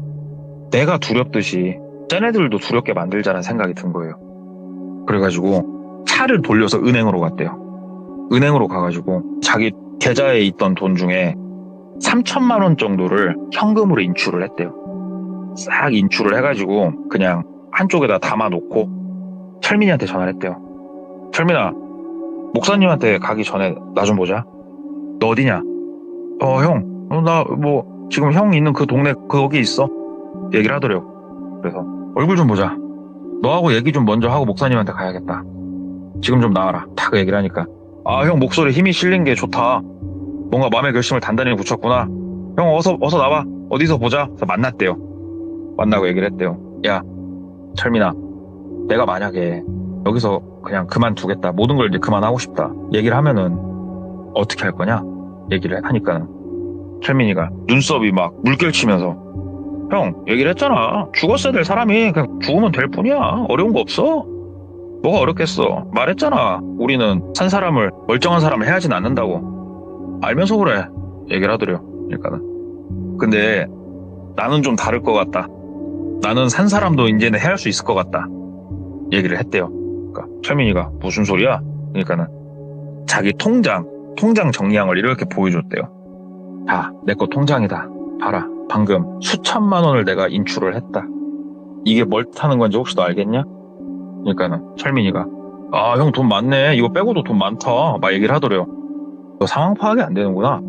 내가 두렵듯이 쟤네들도 두렵게 만들자라는 생각이 든 거예요. 그래가지고 차를 돌려서 은행으로 갔대요. 은행으로 가가지고 자기 계좌에 있던 돈 중에 3천만 원 정도를 현금으로 인출을 했대요. 싹 인출을 해가지고 그냥 한쪽에다 담아놓고 철민이한테 전화를 했대요. 철민아, 목사님한테 가기 전에 나 좀 보자. 너 어디냐? 형, 나 지금 형 있는 그 동네 거기 있어. 얘기를 하더래요. 그래서 얼굴 좀 보자. 너하고 얘기 좀 먼저 하고 목사님한테 가야겠다. 지금 좀 나와라. 딱 그 얘기를 하니까 형 목소리 힘이 실린 게 좋다. 뭔가 마음의 결심을 단단히 굳혔구나. 형 어서 나와. 어디서 보자. 그래서 만났대요. 만나고 얘기를 했대요. 야, 철민아, 내가 만약에 여기서 그냥 그만두겠다. 모든 걸 이제 그만하고 싶다. 얘기를 하면은 어떻게 할 거냐? 얘기를 하니까 철민이가 눈썹이 막 물결치면서 형, 얘기를 했잖아. 죽었어야 될 사람이 그냥 죽으면 될 뿐이야. 어려운 거 없어. 뭐가 어렵겠어. 말했잖아. 우리는 산 사람을, 멀쩡한 사람을 해하진 않는다고. 알면서 그래. 얘기를 하더래요. 그러니까는. 근데 나는 좀 다를 것 같다. 나는 산 사람도 이제는 해할 수 있을 것 같다. 얘기를 했대요. 그러니까 철민이가 무슨 소리야? 그러니까는 자기 통장 정리한 걸 이렇게 보여줬대요. 자, 내 거 통장이다. 봐라. 방금 수천만 원을 내가 인출을 했다. 이게 뭘 타는 건지 혹시 너 알겠냐? 그러니까는 철민이가 형 돈 많네. 이거 빼고도 돈 많다. 막 얘기를 하더래요. 너 상황 파악이 안 되는구나.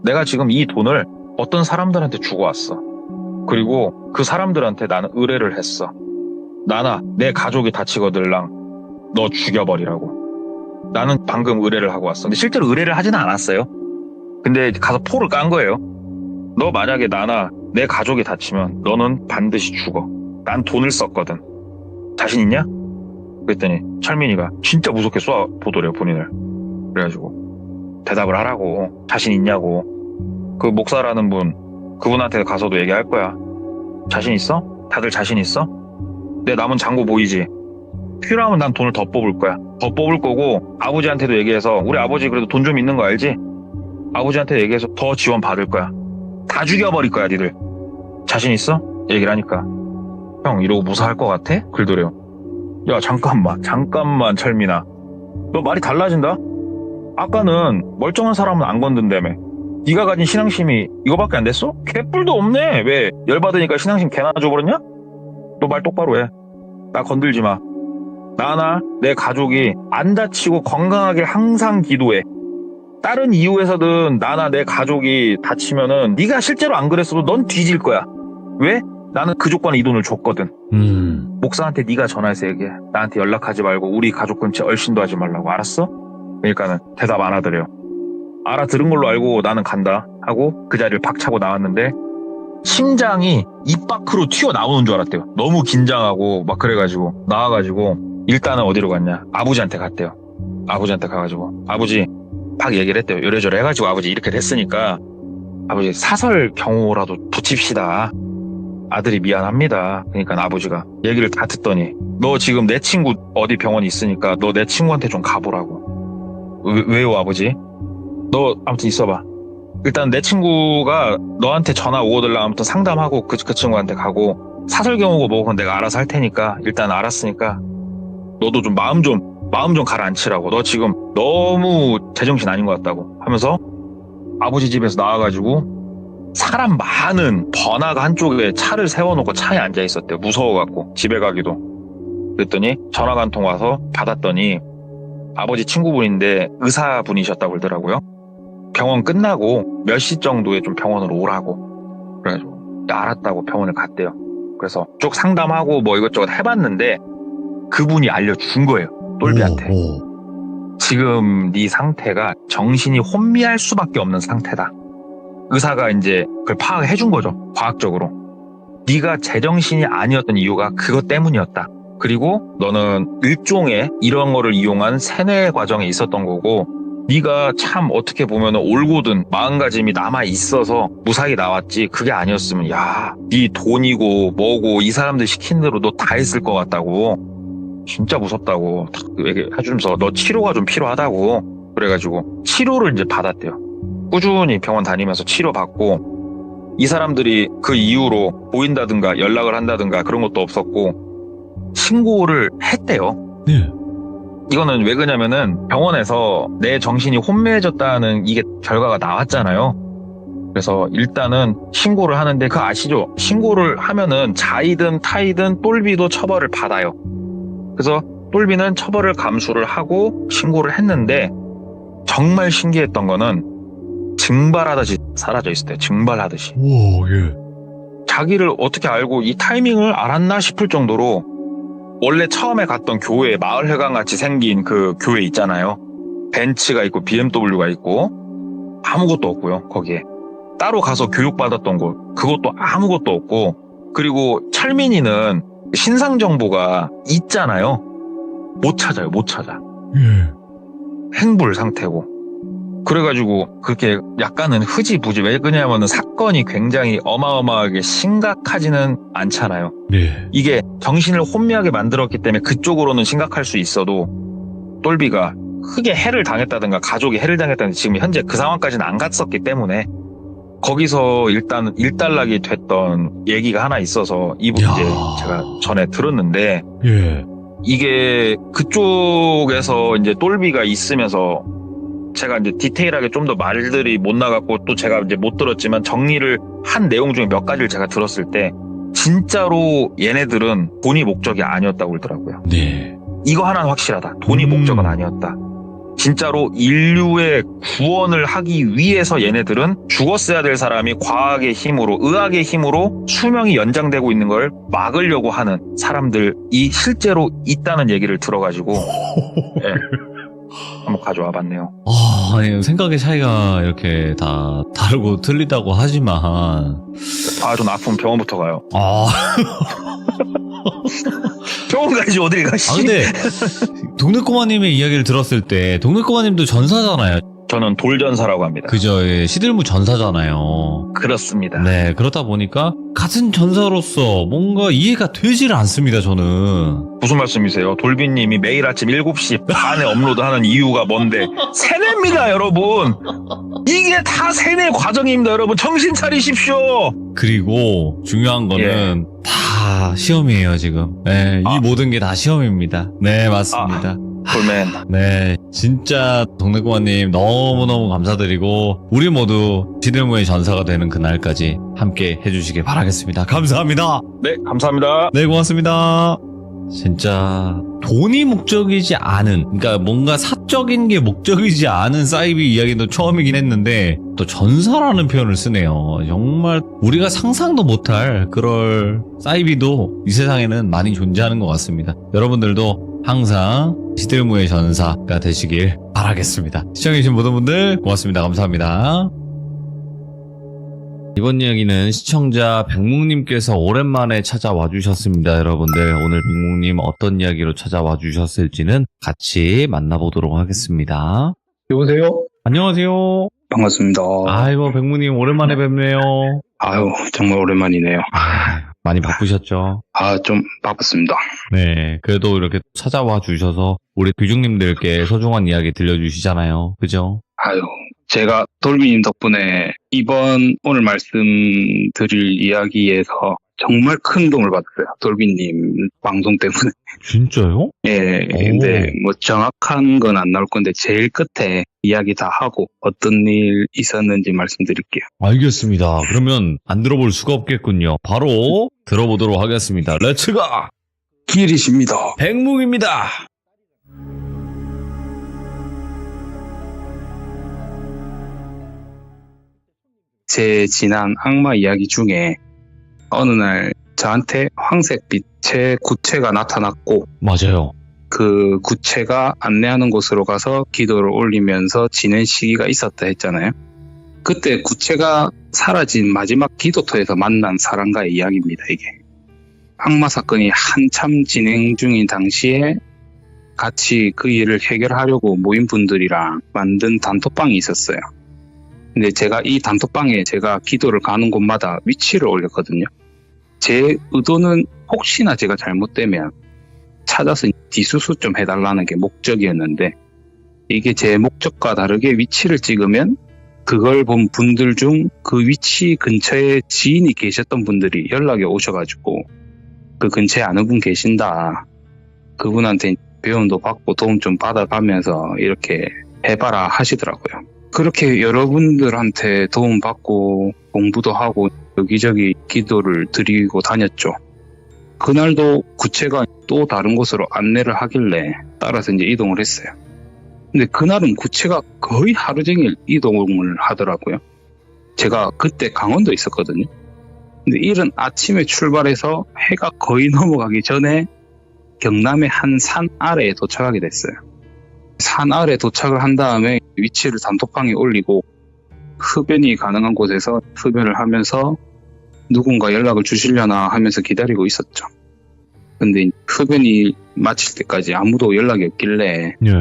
내가 지금 이 돈을 어떤 사람들한테 주고 왔어. 그리고 그 사람들한테 나는 의뢰를 했어. 나나 내 가족이 다치거들랑 너 죽여버리라고. 나는 방금 의뢰를 하고 왔어. 근데 실제로 의뢰를 하지는 않았어요. 근데 가서 포를 깐 거예요. 너 만약에 나나 내 가족이 다치면 너는 반드시 죽어. 난 돈을 썼거든. 자신 있냐? 그랬더니 철민이가 진짜 무섭게 쏘아보더래요, 본인을. 그래가지고 대답을 하라고. 자신 있냐고. 그 목사라는 분, 그분한테 가서도 얘기할 거야. 자신 있어? 다들 자신 있어? 내 남은 잔고 보이지? 필요하면 난 돈을 더 뽑을 거야. 더 뽑을 거고 아버지한테도 얘기해서 우리 아버지 그래도 돈 좀 있는 거 알지? 아버지한테 얘기해서 더 지원 받을 거야. 다 죽여버릴 거야 니들. 자신 있어? 얘기를 하니까 형 이러고 무사할 것 같아? 그러더래요. 야 잠깐만 철민아. 너 말이 달라진다? 아까는 멀쩡한 사람은 안 건든다며. 네가 가진 신앙심이 이거밖에 안 됐어? 개뿔도 없네. 왜 열받으니까 신앙심 개나 줘버렸냐? 너 말 똑바로 해. 나 건들지 마. 나나 내 가족이 안 다치고 건강하길 항상 기도해. 다른 이유에서든 나나 내 가족이 다치면은 네가 실제로 안 그랬어도 넌 뒤질 거야. 왜? 나는 그 조건에 이 돈을 줬거든. 목사한테 네가 전화해서 얘기해. 나한테 연락하지 말고 우리 가족 근처에 얼씬도 하지 말라고. 알았어? 그러니까는 대답 안 하더래요. 알아들은 걸로 알고 나는 간다 하고 그 자리를 박차고 나왔는데 심장이 입 밖으로 튀어나오는 줄 알았대요. 너무 긴장하고 막 그래가지고 나와가지고 일단은 어디로 갔냐. 아버지한테 갔대요. 아버지한테 가가지고 아버지 막 얘기를 했대요. 요래저래 해가지고 아버지 이렇게 됐으니까 아버지 사설 경호라도 붙입시다. 아들이 미안합니다. 그러니까 아버지가 얘기를 다 듣더니 너 지금 내 친구 어디 병원에 있으니까 너 내 친구한테 좀 가보라고. 왜요 아버지? 너 아무튼 있어봐. 일단 내 친구가 너한테 전화 오거들라 아무튼 상담하고 그 친구한테 가고 사설 경우고 뭐고 내가 알아서 할 테니까 일단 알았으니까 너도 좀 마음 좀 가라앉히라고. 너 지금 너무 제정신 아닌 것 같다고 하면서 아버지 집에서 나와가지고 사람 많은 번화가 한쪽에 차를 세워놓고 차에 앉아 있었대요. 무서워갖고 집에 가기도. 그랬더니 전화가 한 통 와서 받았더니 아버지 친구분인데 의사분이셨다고 그러더라고요. 병원 끝나고 몇 시 정도에 좀 병원으로 오라고. 그래가지고 알았다고 병원을 갔대요. 그래서 쭉 상담하고 뭐 이것저것 해봤는데 그분이 알려준 거예요. 똘비한테. 지금 네 상태가 정신이 혼미할 수밖에 없는 상태다. 의사가 이제 그걸 파악해 준 거죠. 과학적으로. 네가 제정신이 아니었던 이유가 그것 때문이었다. 그리고 너는 일종의 이런 거를 이용한 세뇌 과정에 있었던 거고 네가 참 어떻게 보면 올곧은 마음가짐이 남아 있어서 무사히 나왔지 그게 아니었으면 네 돈이고 뭐고 이 사람들 시킨 대로 너 다 했을 것 같다고. 진짜 무섭다고 딱 얘기해주면서 너 치료가 좀 필요하다고. 그래가지고 치료를 이제 받았대요. 꾸준히 병원 다니면서 치료받고 이 사람들이 그 이후로 보인다든가 연락을 한다든가 그런 것도 없었고 신고를 했대요. 네. 이거는 왜 그러냐면은 병원에서 내 정신이 혼미해졌다는 이게 결과가 나왔잖아요. 그래서 일단은 신고를 하는데 그거 아시죠? 신고를 하면은 자이든 타이든 똘비도 처벌을 받아요. 그래서 똘비는 처벌을 감수를 하고 신고를 했는데 정말 신기했던 거는 증발하듯이 사라져 있었대요. 증발하듯이. 오, 예. 자기를 어떻게 알고 이 타이밍을 알았나 싶을 정도로 원래 처음에 갔던 교회, 마을회관 같이 생긴 그 교회 있잖아요. 벤츠가 있고 BMW가 있고 아무것도 없고요. 거기에 따로 가서 교육받았던 곳 그것도 아무것도 없고 그리고 철민이는 신상 정보가 있잖아요. 못 찾아요. 못 찾아. 행불 상태고. 그래가지고 그렇게 약간은 흐지부지. 왜 그러냐면은 사건이 굉장히 어마어마하게 심각하지는 않잖아요. 네. 이게 정신을 혼미하게 만들었기 때문에 그쪽으로는 심각할 수 있어도 똘비가 크게 해를 당했다든가 가족이 해를 당했다든가 지금 현재 그 상황까지는 안 갔었기 때문에 거기서 일단 일단락이 됐던 얘기가 하나 있어서 이제 제가 전에 들었는데 예. 이게 그쪽에서 이제 똘비가 있으면서 제가 이제 디테일하게 좀 더 말들이 못 나갔고 또 제가 이제 못 들었지만 정리를 한 내용 중에 몇 가지를 제가 들었을 때 진짜로 얘네들은 돈이 목적이 아니었다고 그러더라고요. 네. 이거 하나는 확실하다. 돈이 목적은 아니었다. 진짜로 인류의 구원을 하기 위해서 얘네들은 죽었어야 될 사람이 과학의 힘으로, 의학의 힘으로 수명이 연장되고 있는 걸 막으려고 하는 사람들이 실제로 있다는 얘기를 들어가지고 예, 한번 가져와 봤네요. 아니, 생각의 차이가 이렇게 다 다르고 틀리다고 하지만 좀 아프면 병원부터 가요. 병원 가야지 어딜 가. 근데 동네꼬마님의 이야기를 들었을 때 동네꼬마님도 전사잖아요. 저는 돌전사라고 합니다. 그죠? 예, 시들무 전사잖아요. 그렇습니다. 네, 그렇다 보니까 같은 전사로서 뭔가 이해가 되지를 않습니다, 저는. 무슨 말씀이세요? 돌비님이 매일 아침 7시 반에 업로드하는 이유가 뭔데? 세뇌입니다, 여러분. 이게 다 세뇌 과정입니다, 여러분. 정신 차리십시오. 그리고 중요한 거는 다 시험이에요, 지금. 네, 이 모든 게 다 시험입니다. 네, 맞습니다. 돌맨. 네, 진짜 동네꼬마님 너무너무 감사드리고 우리 모두 시들무의 전사가 되는 그날까지 함께 해주시길 바라겠습니다. 감사합니다. 네, 감사합니다. 네, 고맙습니다. 진짜 돈이 목적이지 않은, 그러니까 뭔가 사적인 게 목적이지 않은 사이비 이야기도 처음이긴 했는데 또 전사라는 표현을 쓰네요. 정말 우리가 상상도 못할 그럴 사이비도 이 세상에는 많이 존재하는 것 같습니다. 여러분들도 항상 시들무의 전사가 되시길 바라겠습니다. 시청해주신 모든 분들 고맙습니다. 감사합니다. 이번 이야기는 시청자 백묵님께서 오랜만에 찾아와 주셨습니다. 여러분들 오늘 백묵님 어떤 이야기로 찾아와 주셨을지는 같이 만나보도록 하겠습니다. 여보세요? 안녕하세요. 반갑습니다. 아이고 백묵님 오랜만에 뵙네요. 아유, 정말 오랜만이네요. 많이 바쁘셨죠? 좀 바빴습니다. 네, 그래도 이렇게 찾아와 주셔서 우리 귀중님들께 소중한 이야기 들려주시잖아요. 그죠? 아유, 제가 돌비님 덕분에 오늘 말씀드릴 이야기에서 정말 큰 도움을 받았어요. 돌비님 방송 때문에. 진짜요? 예, 근데 뭐 정확한 건 안 나올 건데 제일 끝에 이야기 다 하고 어떤 일 있었는지 말씀드릴게요. 알겠습니다. 그러면 안 들어볼 수가 없겠군요. 바로 들어보도록 하겠습니다. 렛츠가! 길이십니다. 백묵입니다. 제 지난 악마 이야기 중에 어느 날 저한테 황색 빛의 구체가 나타났고 맞아요. 그 구체가 안내하는 곳으로 가서 기도를 올리면서 지낸 시기가 있었다 했잖아요. 그때 구체가 사라진 마지막 기도터에서 만난 사람과의 이야기입니다. 이게 악마 사건이 한참 진행 중인 당시에 같이 그 일을 해결하려고 모인 분들이랑 만든 단톡방이 있었어요. 근데 제가 이 단톡방에 제가 기도를 가는 곳마다 위치를 올렸거든요. 제 의도는 혹시나 제가 잘못되면 찾아서 뒤수수 좀 해달라는 게 목적이었는데, 이게 제 목적과 다르게 위치를 찍으면 그걸 본 분들 중 그 위치 근처에 지인이 계셨던 분들이 연락이 오셔가지고 그 근처에 아는 분 계신다, 그분한테 배움도 받고 도움 좀 받아가면서 이렇게 해봐라 하시더라고요. 그렇게 여러분들한테 도움 받고 공부도 하고 여기저기 기도를 드리고 다녔죠. 그날도 구체가 또 다른 곳으로 안내를 하길래 따라서 이제 이동을 했어요. 근데 그날은 구체가 거의 하루 종일 이동을 하더라고요. 제가 그때 강원도에 있었거든요. 근데 이른 아침에 출발해서 해가 거의 넘어가기 전에 경남의 한 산 아래에 도착하게 됐어요. 산 아래 도착을 한 다음에 위치를 단톡방에 올리고 흡연이 가능한 곳에서 흡연을 하면서 누군가 연락을 주시려나 하면서 기다리고 있었죠. 근데 흡연이 마칠 때까지 아무도 연락이 없길래 예.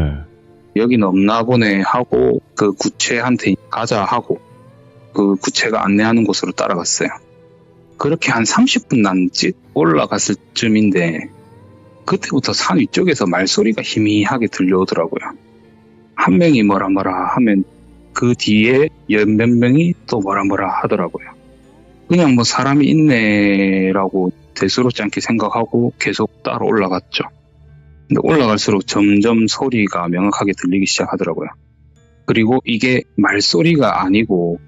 여기는 없나 보네 하고 그 구체한테 가자 하고 그 구체가 안내하는 곳으로 따라갔어요. 그렇게 한 30분 남짓 올라갔을 쯤인데 그때부터 산 위쪽에서 말소리가 희미하게 들려오더라고요. 한 명이 뭐라 하면 그 뒤에 몇 명이 또 뭐라 하더라고요. 그냥 뭐 사람이 있네라고 대수롭지 않게 생각하고 계속 따라 올라갔죠. 근데 올라갈수록 점점 소리가 명확하게 들리기 시작하더라고요. 그리고 이게 말소리가 아니고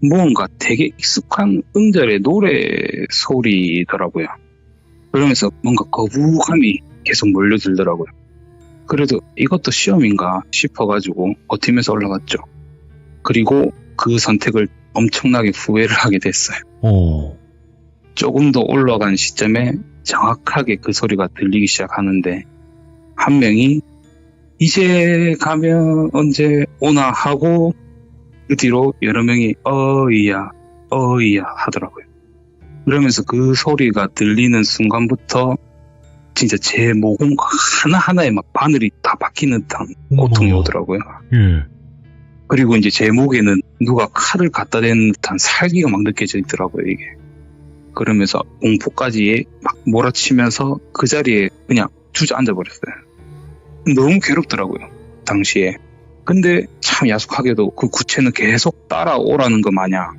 뭔가 되게 익숙한 음절의 노래 소리더라고요. 그러면서 뭔가 거부감이 계속 몰려들더라고요. 그래도 이것도 시험인가 싶어가지고 버티면서 올라갔죠. 그리고 그 선택을 엄청나게 후회를 하게 됐어요. 조금 더 올라간 시점에 정확하게 그 소리가 들리기 시작하는데 한 명이 이제 가면 언제 오나 하고 그 뒤로 여러 명이 어이야 하더라고요. 그러면서 그 소리가 들리는 순간부터 진짜 제 몸 하나하나에 막 바늘이 다 박히는 듯한 고통이 오더라고요. 예. 그리고 이제 제 목에는 누가 칼을 갖다 대는 듯한 살기가 막 느껴져 있더라고요, 이게. 그러면서 공포까지 막 몰아치면서 그 자리에 그냥 주저앉아 버렸어요. 너무 괴롭더라고요, 당시에. 근데 참 야속하게도 그 구체는 계속 따라오라는 것 마냥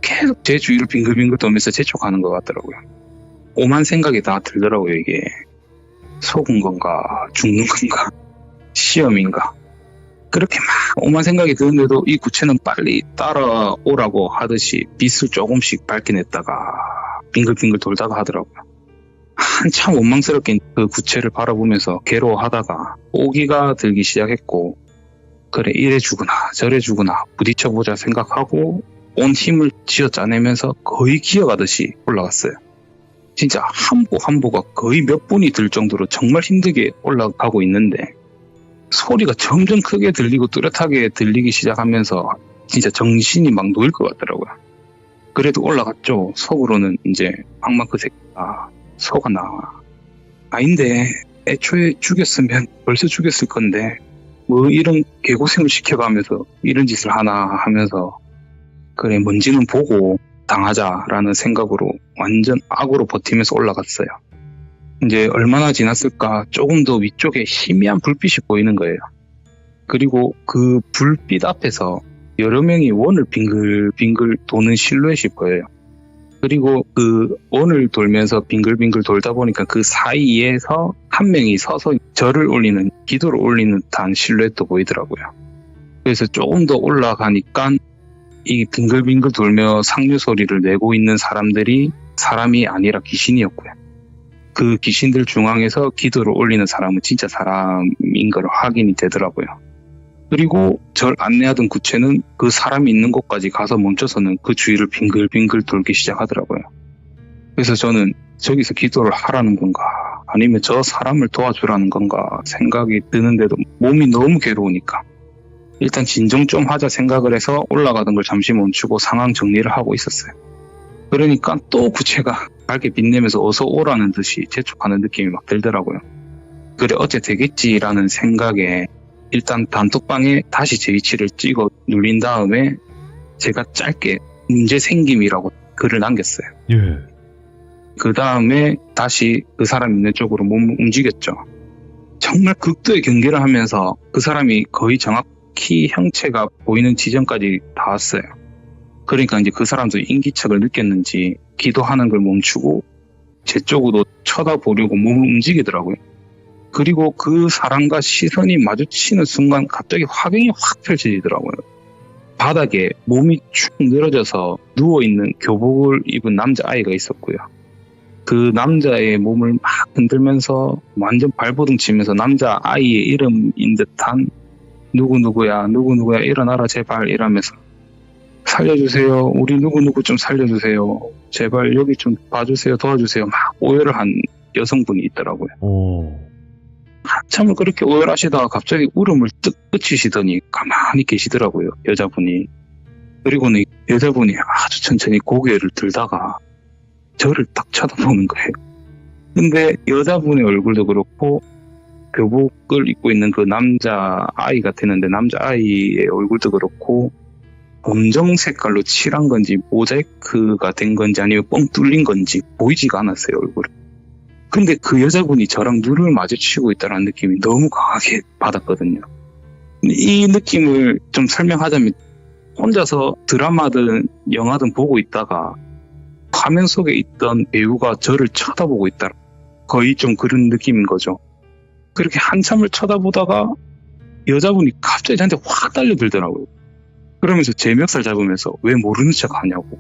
계속 제 주위를 빙글빙글 돌면서 재촉하는 것 같더라고요. 오만 생각이 다 들더라고요, 이게. 속은 건가, 죽는 건가, 시험인가. 그렇게 막 오만 생각이 드는데도 이 구체는 빨리 따라오라고 하듯이 빛을 조금씩 밝혀냈다가 빙글빙글 돌다가 하더라고요. 한참 원망스럽게 그 구체를 바라보면서 괴로워하다가 오기가 들기 시작했고, 그래 이래 주구나 저래 주구나 부딪혀보자 생각하고 온 힘을 쥐어짜내면서 거의 기어가듯이 올라갔어요. 진짜 한 보가 거의 몇 분이 들 정도로 정말 힘들게 올라가고 있는데 소리가 점점 크게 들리고 뚜렷하게 들리기 시작하면서 진짜 정신이 막 놓일 것 같더라고요. 그래도 올라갔죠. 속으로는 이제 악마 그 새끼가 속아나. 아닌데 애초에 죽였으면 벌써 죽였을 건데 뭐 이런 개고생을 시켜가면서 이런 짓을 하나 하면서 그래 뭔지는 보고 당하자라는 생각으로 완전 악으로 버티면서 올라갔어요. 이제 얼마나 지났을까 조금 더 위쪽에 희미한 불빛이 보이는 거예요. 그리고 그 불빛 앞에서 여러 명이 원을 빙글빙글 도는 실루엣이 보여요. 그리고 그 원을 돌면서 빙글빙글 돌다 보니까 그 사이에서 한 명이 서서 절을 올리는, 기도를 올리는 듯한 실루엣도 보이더라고요. 그래서 조금 더 올라가니까 이 빙글빙글 돌며 상류 소리를 내고 있는 사람들이 사람이 아니라 귀신이었고요. 그 귀신들 중앙에서 기도를 올리는 사람은 진짜 사람인 걸 확인이 되더라고요. 그리고 절 안내하던 구체는 그 사람이 있는 곳까지 가서 멈춰서는 그 주위를 빙글빙글 돌기 시작하더라고요. 그래서 저는 저기서 기도를 하라는 건가 아니면 저 사람을 도와주라는 건가 생각이 드는데도 몸이 너무 괴로우니까 일단 진정 좀 하자 생각을 해서 올라가던 걸 잠시 멈추고 상황 정리를 하고 있었어요. 그러니까 또 구체가 밝게 빛내면서 어서 오라는 듯이 재촉하는 느낌이 막 들더라고요. 그래 어째 되겠지라는 생각에 일단 단톡방에 다시 제 위치를 찍어 눌린 다음에 제가 짧게 문제 생김이라고 글을 남겼어요. 예. 그 다음에 다시 그 사람 있는 쪽으로 몸을 움직였죠. 정말 극도의 경계를 하면서 그 사람이 거의 정확히 형체가 보이는 지점까지 다 왔어요. 그러니까 이제 그 사람도 인기척을 느꼈는지 기도하는 걸 멈추고 제 쪽으로 쳐다보려고 몸을 움직이더라고요. 그리고 그 사람과 시선이 마주치는 순간 갑자기 화경이 확 펼쳐지더라고요. 바닥에 몸이 축 늘어져서 누워있는 교복을 입은 남자아이가 있었고요. 그 남자의 몸을 막 흔들면서 완전 발버둥 치면서 남자아이의 이름인 듯한 누구누구야 일어나라 제발 이러면서 살려주세요. 우리 누구누구 좀 살려주세요. 제발 여기 좀 봐주세요. 도와주세요. 막 오열을 한 여성분이 있더라고요. 한참을 그렇게 오열하시다가 갑자기 울음을 뜩 그치시더니 가만히 계시더라고요. 여자분이. 그리고는 여자분이 아주 천천히 고개를 들다가 저를 딱 쳐다보는 거예요. 근데 여자분의 얼굴도 그렇고 교복을 입고 있는 그 남자아이 같았는데 남자아이의 얼굴도 그렇고 검정 색깔로 칠한 건지 모자이크가 된 건지 아니면 뻥 뚫린 건지 보이지가 않았어요, 얼굴이. 근데 그 여자분이 저랑 눈을 마주치고 있다는 느낌이 너무 강하게 받았거든요. 이 느낌을 좀 설명하자면 혼자서 드라마든 영화든 보고 있다가 화면 속에 있던 배우가 저를 쳐다보고 있다. 거의 좀 그런 느낌인 거죠. 그렇게 한참을 쳐다보다가 여자분이 갑자기 저한테 확 달려들더라고요. 그러면서 제 멱살 잡으면서 왜 모르는 척 하냐고.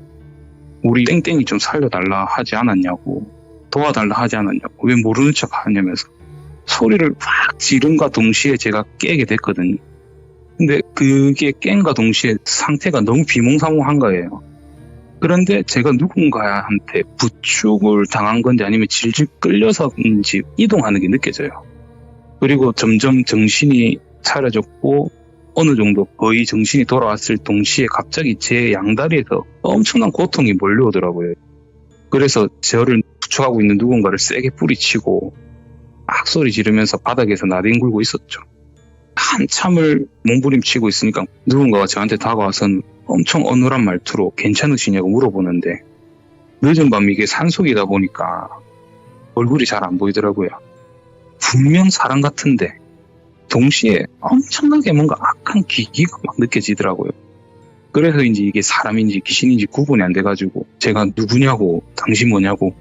우리 땡땡이 좀 살려달라 하지 않았냐고. 도와달라 하지 않았냐고. 왜 모르는 척 하냐면서 소리를 확 지른과 동시에 제가 깨게 됐거든요. 근데 그게 깬과 동시에 상태가 너무 비몽사몽한 거예요. 그런데 제가 누군가한테 부축을 당한 건지 아니면 질질 끌려서인지 이동하는 게 느껴져요. 그리고 점점 정신이 차려졌고 어느 정도 거의 정신이 돌아왔을 동시에 갑자기 제 양다리에서 엄청난 고통이 몰려오더라고요. 그래서 저를 부축하고 있는 누군가를 세게 뿌리치고 막 소리 지르면서 바닥에서 나뒹굴고 있었죠. 한참을 몸부림치고 있으니까 누군가가 저한테 다가와서는 엄청 어눌한 말투로 괜찮으시냐고 물어보는데 늦은 밤 이게 산속이다 보니까 얼굴이 잘 안 보이더라고요. 분명 사람 같은데 동시에 엄청나게 뭔가 악한 기기가 막 느껴지더라고요. 그래서인지 이게 사람인지 귀신인지 구분이 안 돼가지고 제가 누구냐고 당신 뭐냐고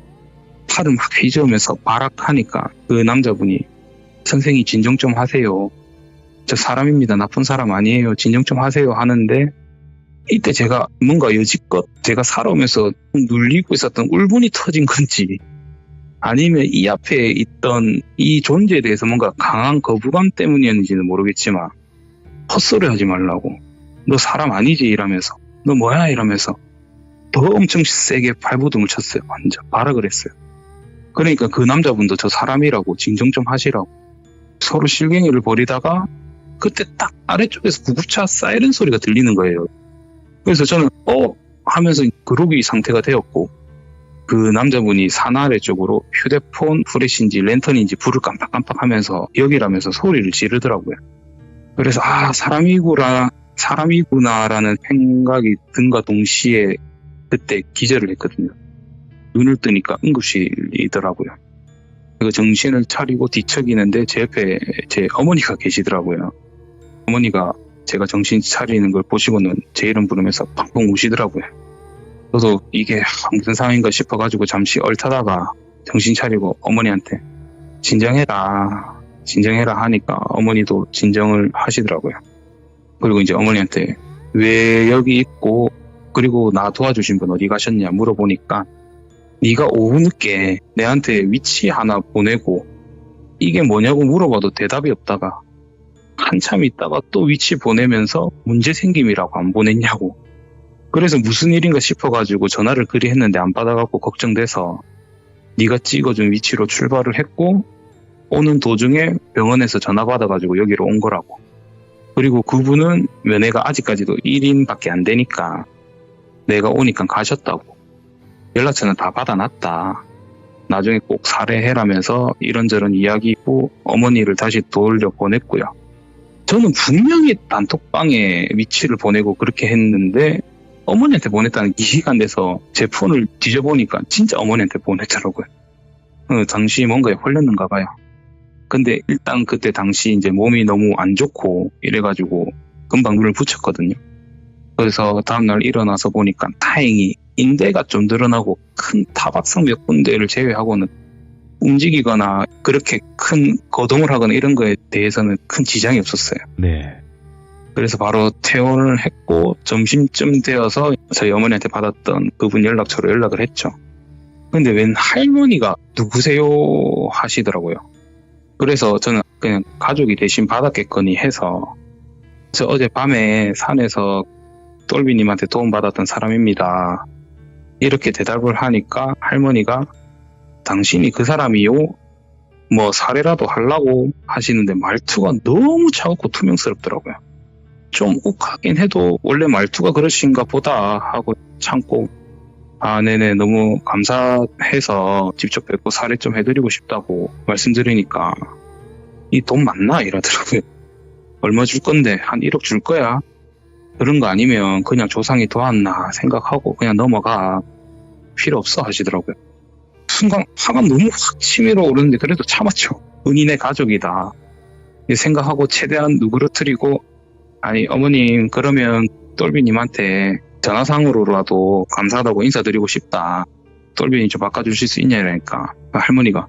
팔을 막 휘저으면서 발악하니까 그 남자분이 선생님 진정 좀 하세요. 저 사람입니다. 나쁜 사람 아니에요. 진정 좀 하세요 하는데 이때 제가 뭔가 여지껏 제가 살아오면서 눌리고 있었던 울분이 터진 건지 아니면 이 앞에 있던 이 존재에 대해서 뭔가 강한 거부감 때문이었는지는 모르겠지만 헛소리 하지 말라고 너 사람 아니지 이러면서 너 뭐야 이러면서 더 엄청 세게 발버둥을 쳤어요. 완전 발악을 했어요. 그러니까 그 남자분도 저 사람이라고 진정 좀 하시라고 서로 실갱이를 벌이다가 그때 딱 아래쪽에서 구급차 사이렌 소리가 들리는 거예요. 그래서 저는 하면서 그러기 상태가 되었고 그 남자분이 산아래 쪽으로 휴대폰 플래시인지 랜턴인지 불을 깜빡깜빡하면서 여기라면서 소리를 지르더라고요. 그래서 사람이구나라는 생각이 든과 동시에 그때 기절을 했거든요. 눈을 뜨니까 응급실이더라고요. 그리고 정신을 차리고 뒤척이는데 제 옆에 제 어머니가 계시더라고요. 어머니가 제가 정신 차리는 걸 보시고는 제 이름 부르면서 펑펑 우시더라고요. 저도 이게 무슨 상황인가 싶어가지고 잠시 얼타다가 정신 차리고 어머니한테 진정해라 하니까 어머니도 진정을 하시더라고요. 그리고 이제 어머니한테 왜 여기 있고 그리고 나 도와주신 분 어디 가셨냐 물어보니까 네가 오후 늦게 내한테 위치 하나 보내고 이게 뭐냐고 물어봐도 대답이 없다가 한참 있다가 또 위치 보내면서 문제 생김이라고 안 보냈냐고. 그래서 무슨 일인가 싶어가지고 전화를 그리 했는데 안 받아갖고 걱정돼서 네가 찍어준 위치로 출발을 했고 오는 도중에 병원에서 전화 받아가지고 여기로 온 거라고. 그리고 그분은 면회가 아직까지도 1인밖에 안 되니까 내가 오니까 가셨다고. 연락처는 다 받아놨다. 나중에 꼭 살해해라면서 이런저런 이야기고 어머니를 다시 돌려보냈고요. 저는 분명히 단톡방에 위치를 보내고 그렇게 했는데 어머니한테 보냈다는 기시가 안 돼서 제 폰을 뒤져보니까 진짜 어머니한테 보냈더라고요. 당시 뭔가에 홀렸는가 봐요. 근데 일단 그때 당시 이제 몸이 너무 안 좋고 이래가지고 금방 눈을 붙였거든요. 그래서 다음날 일어나서 보니까 다행히 인대가 좀 늘어나고 큰 타박상 몇 군데를 제외하고는 움직이거나 그렇게 큰 거동을 하거나 이런 거에 대해서는 큰 지장이 없었어요. 네. 그래서 바로 퇴원을 했고 점심쯤 되어서 저희 어머니한테 받았던 그분 연락처로 연락을 했죠. 근데 웬 할머니가 누구세요 하시더라고요. 그래서 저는 그냥 가족이 대신 받았겠거니 해서 저 어제 밤에 산에서 똘비님한테 도움받았던 사람입니다. 이렇게 대답을 하니까 할머니가 당신이 그 사람이요? 뭐 살해라도 하려고 하시는데 말투가 너무 차갑고 투명스럽더라고요. 좀 욱하긴 해도 원래 말투가 그러신가 보다 하고 참고 네네 너무 감사해서 직접 뵙고 살해 좀 해드리고 싶다고 말씀드리니까 이 돈 맞나? 이러더라고요. 얼마 줄 건데 한 1억 줄 거야? 그런 거 아니면 그냥 조상이 도왔나 생각하고 그냥 넘어가. 필요 없어 하시더라고요. 순간 화가 너무 확 치밀어 오르는데 그래도 참았죠. 은인의 가족이다. 생각하고 최대한 누그러뜨리고 아니 어머님 그러면 똘비님한테 전화상으로라도 감사하다고 인사드리고 싶다. 똘비님 좀 바꿔주실 수 있냐 이러니까 할머니가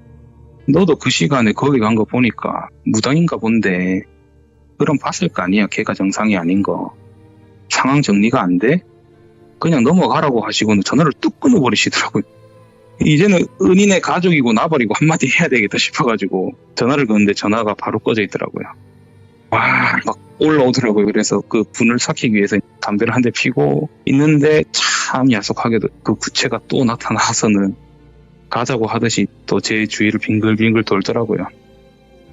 너도 그 시간에 거기 간 거 보니까 무당인가 본데 그럼 봤을 거 아니야. 걔가 정상이 아닌 거. 상황 정리가 안 돼? 그냥 넘어가라고 하시고는 전화를 뚝 끊어버리시더라고요. 이제는 은인의 가족이고 나버리고 한마디 해야 되겠다 싶어가지고 전화를 걸었는데 전화가 바로 꺼져 있더라고요. 와, 막 올라오더라고요. 그래서 그 분을 삭히기 위해서 담배를 한 대 피고 있는데 참 야속하게도 그 구체가 또 나타나서는 가자고 하듯이 또 제 주위를 빙글빙글 돌더라고요.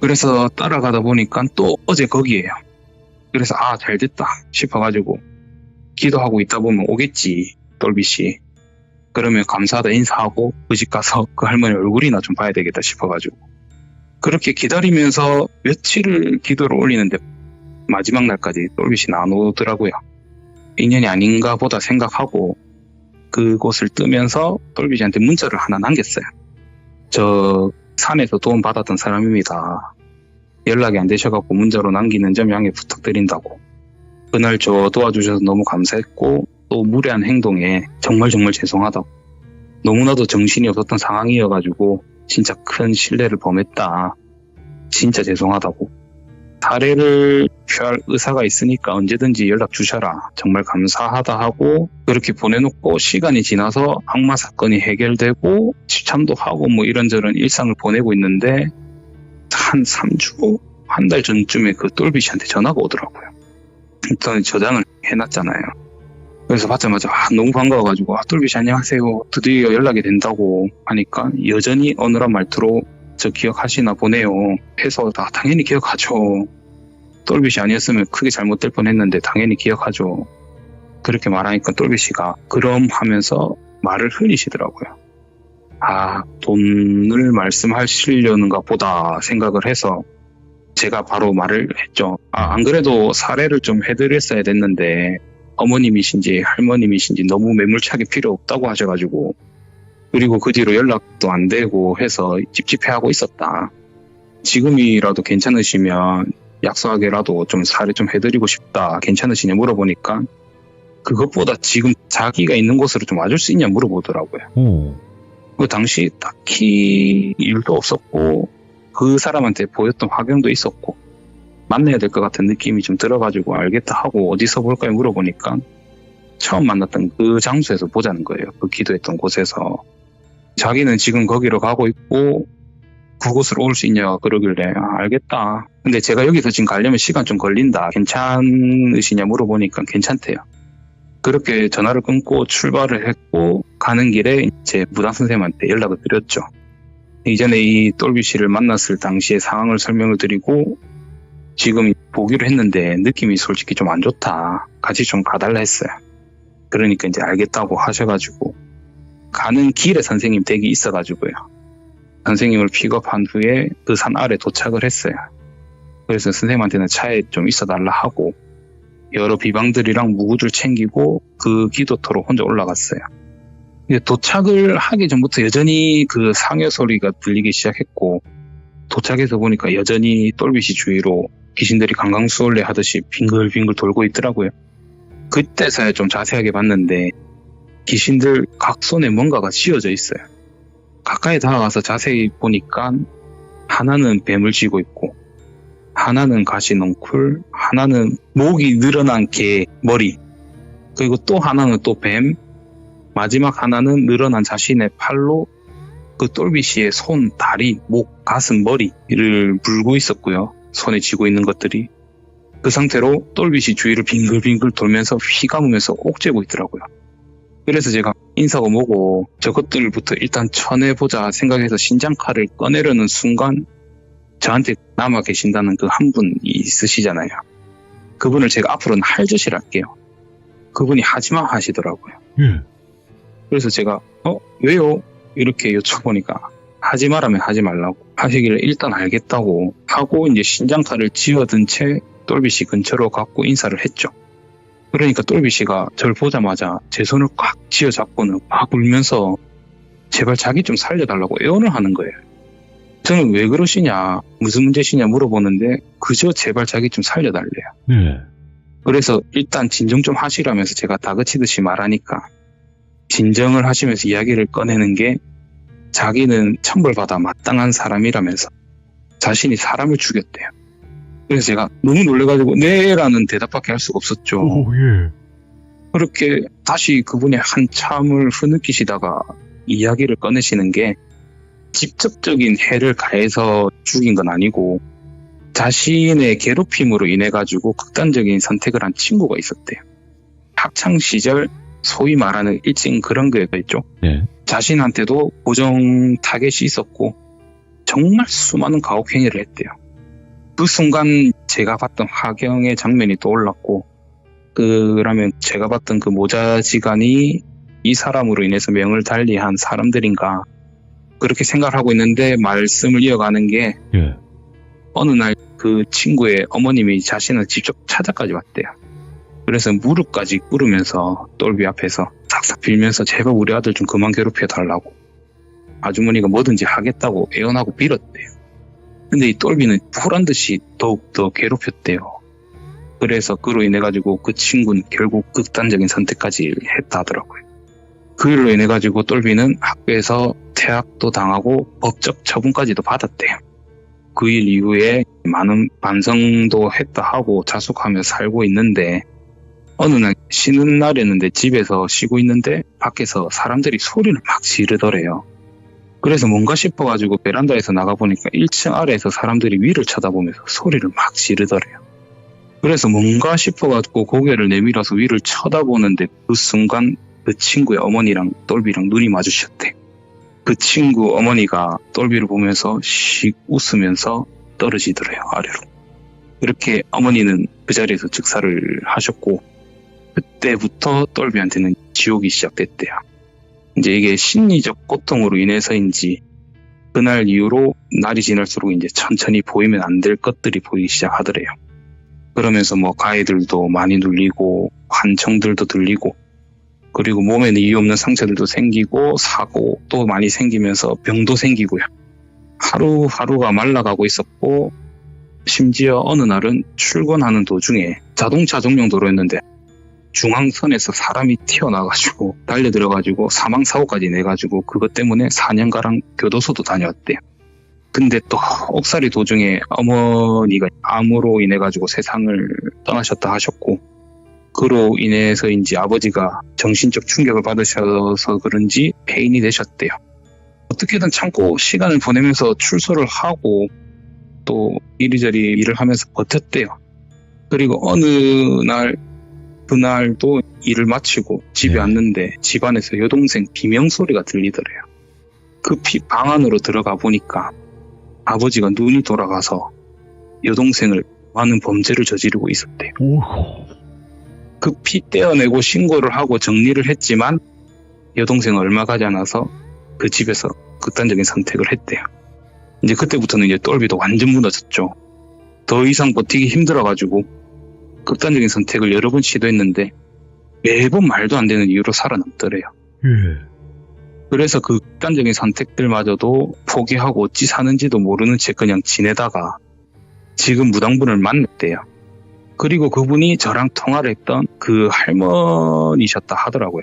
그래서 따라가다 보니까 또 어제 거기에요. 그래서 잘 됐다 싶어가지고 기도하고 있다 보면 오겠지, 똘비씨. 그러면 감사하다 인사하고 그 집 가서 그 할머니 얼굴이나 좀 봐야 되겠다 싶어가지고 그렇게 기다리면서 며칠을 기도를 올리는데 마지막 날까지 똘빗이 안 오더라고요. 인연이 아닌가 보다 생각하고 그곳을 뜨면서 똘빗이한테 문자를 하나 남겼어요. 저 산에서 도움 받았던 사람입니다. 연락이 안 되셔갖고 문자로 남기는 점 양해 부탁드린다고. 그날 저 도와주셔서 너무 감사했고 또 무례한 행동에 정말 죄송하다고. 너무나도 정신이 없었던 상황이어가지고 진짜 큰 실례를 범했다. 진짜 죄송하다고. 사례를 표할 의사가 있으니까 언제든지 연락 주셔라. 정말 감사하다 하고 그렇게 보내놓고 시간이 지나서 악마 사건이 해결되고 취참도 하고 뭐 이런저런 일상을 보내고 있는데 한 3주? 한 달 전쯤에 그 똘빗이한테 전화가 오더라고요. 일단 저장을 해놨잖아요. 그래서 받자마자 너무 반가워가지고 똘빗이 안녕하세요. 드디어 연락이 된다고 하니까 여전히 어눌한 말투로 저 기억하시나 보네요. 해서 당연히 기억하죠. 똘빗이 아니었으면 크게 잘못될 뻔했는데 당연히 기억하죠. 그렇게 말하니까 똘빗이가 그럼 하면서 말을 흘리시더라고요. 돈을 말씀하시려는가 보다 생각을 해서 제가 바로 말을 했죠. 안 그래도 사례를 좀 해드렸어야 됐는데 어머님이신지 할머님이신지 너무 매몰차게 필요 없다고 하셔가지고 그리고 그 뒤로 연락도 안 되고 해서 찝찝해하고 있었다. 지금이라도 괜찮으시면 약속하게라도 좀 사례 좀 해드리고 싶다. 괜찮으시냐 물어보니까 그것보다 지금 자기가 있는 곳으로 좀 와줄 수 있냐 물어보더라고요. 그 당시 딱히 일도 없었고 그 사람한테 보였던 화경도 있었고 만나야 될 것 같은 느낌이 좀 들어가지고 알겠다 하고 어디서 볼까요 물어보니까 처음 만났던 그 장소에서 보자는 거예요. 그 기도했던 곳에서. 자기는 지금 거기로 가고 있고 그곳으로 올 수 있냐 그러길래 알겠다. 근데 제가 여기서 지금 가려면 시간 좀 걸린다. 괜찮으시냐 물어보니까 괜찮대요. 그렇게 전화를 끊고 출발을 했고 가는 길에 제 무당 선생님한테 연락을 드렸죠. 이전에 이 똘비 씨를 만났을 당시의 상황을 설명을 드리고 지금 보기로 했는데 느낌이 솔직히 좀 안 좋다. 같이 좀 가달라 했어요. 그러니까 이제 알겠다고 하셔가지고 가는 길에 선생님 댁이 있어가지고요. 선생님을 픽업한 후에 그 산 아래 도착을 했어요. 그래서 선생님한테는 차에 좀 있어달라 하고 여러 비방들이랑 무구들 챙기고 그 기도터로 혼자 올라갔어요. 도착을 하기 전부터 여전히 그 상여 소리가 들리기 시작했고 도착해서 보니까 여전히 똘빗이 주위로 귀신들이 강강수월래 하듯이 빙글빙글 돌고 있더라고요. 그때서야 좀 자세하게 봤는데 귀신들 각 손에 뭔가가 씌워져 있어요. 가까이 다가가서 자세히 보니까 하나는 뱀을 쥐고 있고 하나는 가시넝쿨, 하나는 목이 늘어난 개 머리, 그리고 또 하나는 또 뱀, 마지막 하나는 늘어난 자신의 팔로 그 똘빗이의 손, 다리, 목, 가슴, 머리를 물고 있었고요. 손에 쥐고 있는 것들이. 그 상태로 똘빗이 주위를 빙글빙글 돌면서 휘감으면서 옥죄고 있더라고요. 그래서 제가 인사가 뭐고 저것들부터 일단 쳐내보자 생각해서 신장칼을 꺼내려는 순간 저한테 남아 계신다는 그 한 분이 있으시잖아요. 그분을 제가 앞으로는 할짓을 할게요. 그분이 하지마 하시더라고요. 그래서 제가 왜요? 이렇게 여쭤보니까 하지 말라면 하지 말라고 하시길래 일단 알겠다고 하고 이제 신장칼을 쥐어든 채 똘빗이 근처로 갖고 인사를 했죠. 그러니까 똘빗이가 저를 보자마자 제 손을 꽉 쥐어잡고는 막 울면서 제발 자기 좀 살려달라고 애원을 하는 거예요. 저는 왜 그러시냐, 무슨 문제시냐 물어보는데 그저 제발 자기 좀 살려달래요. 그래서 일단 진정 좀 하시라면서 제가 다그치듯이 말하니까 진정을 하시면서 이야기를 꺼내는 게 자기는 천벌받아 마땅한 사람이라면서 자신이 사람을 죽였대요. 그래서 제가 너무 놀래가지고 네라는 대답밖에 할 수가 없었죠. 그렇게 다시 그분이 한참을 흐느끼시다가 이야기를 꺼내시는 게 직접적인 해를 가해서 죽인 건 아니고 자신의 괴롭힘으로 인해 가지고 극단적인 선택을 한 친구가 있었대요. 학창 시절 소위 말하는 일진 그런 거가 있죠. 예. 자신한테도 고정 타겟이 있었고 정말 수많은 가혹 행위를 했대요. 그 순간 제가 봤던 화경의 장면이 떠올랐고, 그러면 제가 봤던 그 모자지간이 이 사람으로 인해서 명을 달리한 사람들인가 그렇게 생각을 하고 있는데, 말씀을 이어가는 게 예. 어느 날 그 친구의 어머님이 자신을 직접 찾아까지 왔대요. 그래서 무릎까지 꿇으면서 똘비 앞에서 싹싹 빌면서 제발 우리 아들 좀 그만 괴롭혀 달라고, 아주머니가 뭐든지 하겠다고 애원하고 빌었대요. 근데 이 똘비는 보란듯이 더욱더 괴롭혔대요. 그래서 그로 인해 가지고 그 친구는 결국 극단적인 선택까지 했다 하더라고요. 그 일로 인해 가지고 똘비는 학교에서 퇴학도 당하고 법적 처분까지도 받았대요. 그 일 이후에 많은 반성도 했다 하고 자숙하며 살고 있는데, 어느 날 쉬는 날이었는데 집에서 쉬고 있는데 밖에서 사람들이 소리를 막 지르더래요. 그래서 뭔가 싶어가지고 베란다에서 나가보니까 1층 아래에서 사람들이 위를 쳐다보면서 소리를 막 지르더래요. 그래서 뭔가 싶어가지고 고개를 내밀어서 위를 쳐다보는데 그 순간 그 친구의 어머니랑 똘비랑 눈이 마주쳤대. 그 친구 어머니가 똘비를 보면서 씩 웃으면서 떨어지더래요, 아래로. 이렇게 어머니는 그 자리에서 즉사를 하셨고, 그때부터 똘비한테는 지옥이 시작됐대요. 이제 이게 심리적 고통으로 인해서인지 그날 이후로 날이 지날수록 이제 천천히 보이면 안 될 것들이 보이기 시작하더래요. 그러면서 뭐 가해들도 많이 눌리고 환청들도 들리고, 그리고 몸에는 이유 없는 상처들도 생기고 사고도 많이 생기면서 병도 생기고요. 하루하루가 말라가고 있었고, 심지어 어느 날은 출근하는 도중에 자동차 전용도로였는데 중앙선에서 사람이 튀어나와가지고 달려들어가지고 사망사고까지 내가지고 그것 때문에 4년가량 교도소도 다녔대요. 근데 또 옥살이 도중에 어머니가 암으로 인해가지고 세상을 떠나셨다 하셨고, 그로 인해서인지 아버지가 정신적 충격을 받으셔서 그런지 폐인이 되셨대요. 어떻게든 참고 시간을 보내면서 출소를 하고 또 이리저리 일을 하면서 버텼대요. 그리고 어느 날 그날도 일을 마치고 집에 네. 왔는데 집안에서 여동생 비명소리가 들리더래요. 급히 방 안으로 들어가 보니까 아버지가 눈이 돌아가서 여동생을 많은 범죄를 저지르고 있었대요. 오. 급히 떼어내고 신고를 하고 정리를 했지만 여동생은 얼마 가지 않아서 그 집에서 극단적인 선택을 했대요. 이제 그때부터는 이제 똘비도 완전 무너졌죠. 더 이상 버티기 힘들어가지고 극단적인 선택을 여러 번 시도했는데 매번 말도 안 되는 이유로 살아남더래요. 예. 그래서 그 극단적인 선택들마저도 포기하고 어찌 사는지도 모르는 채 그냥 지내다가 지금 무당분을 만났대요. 그리고 그분이 저랑 통화를 했던 그 할머니셨다 하더라고요.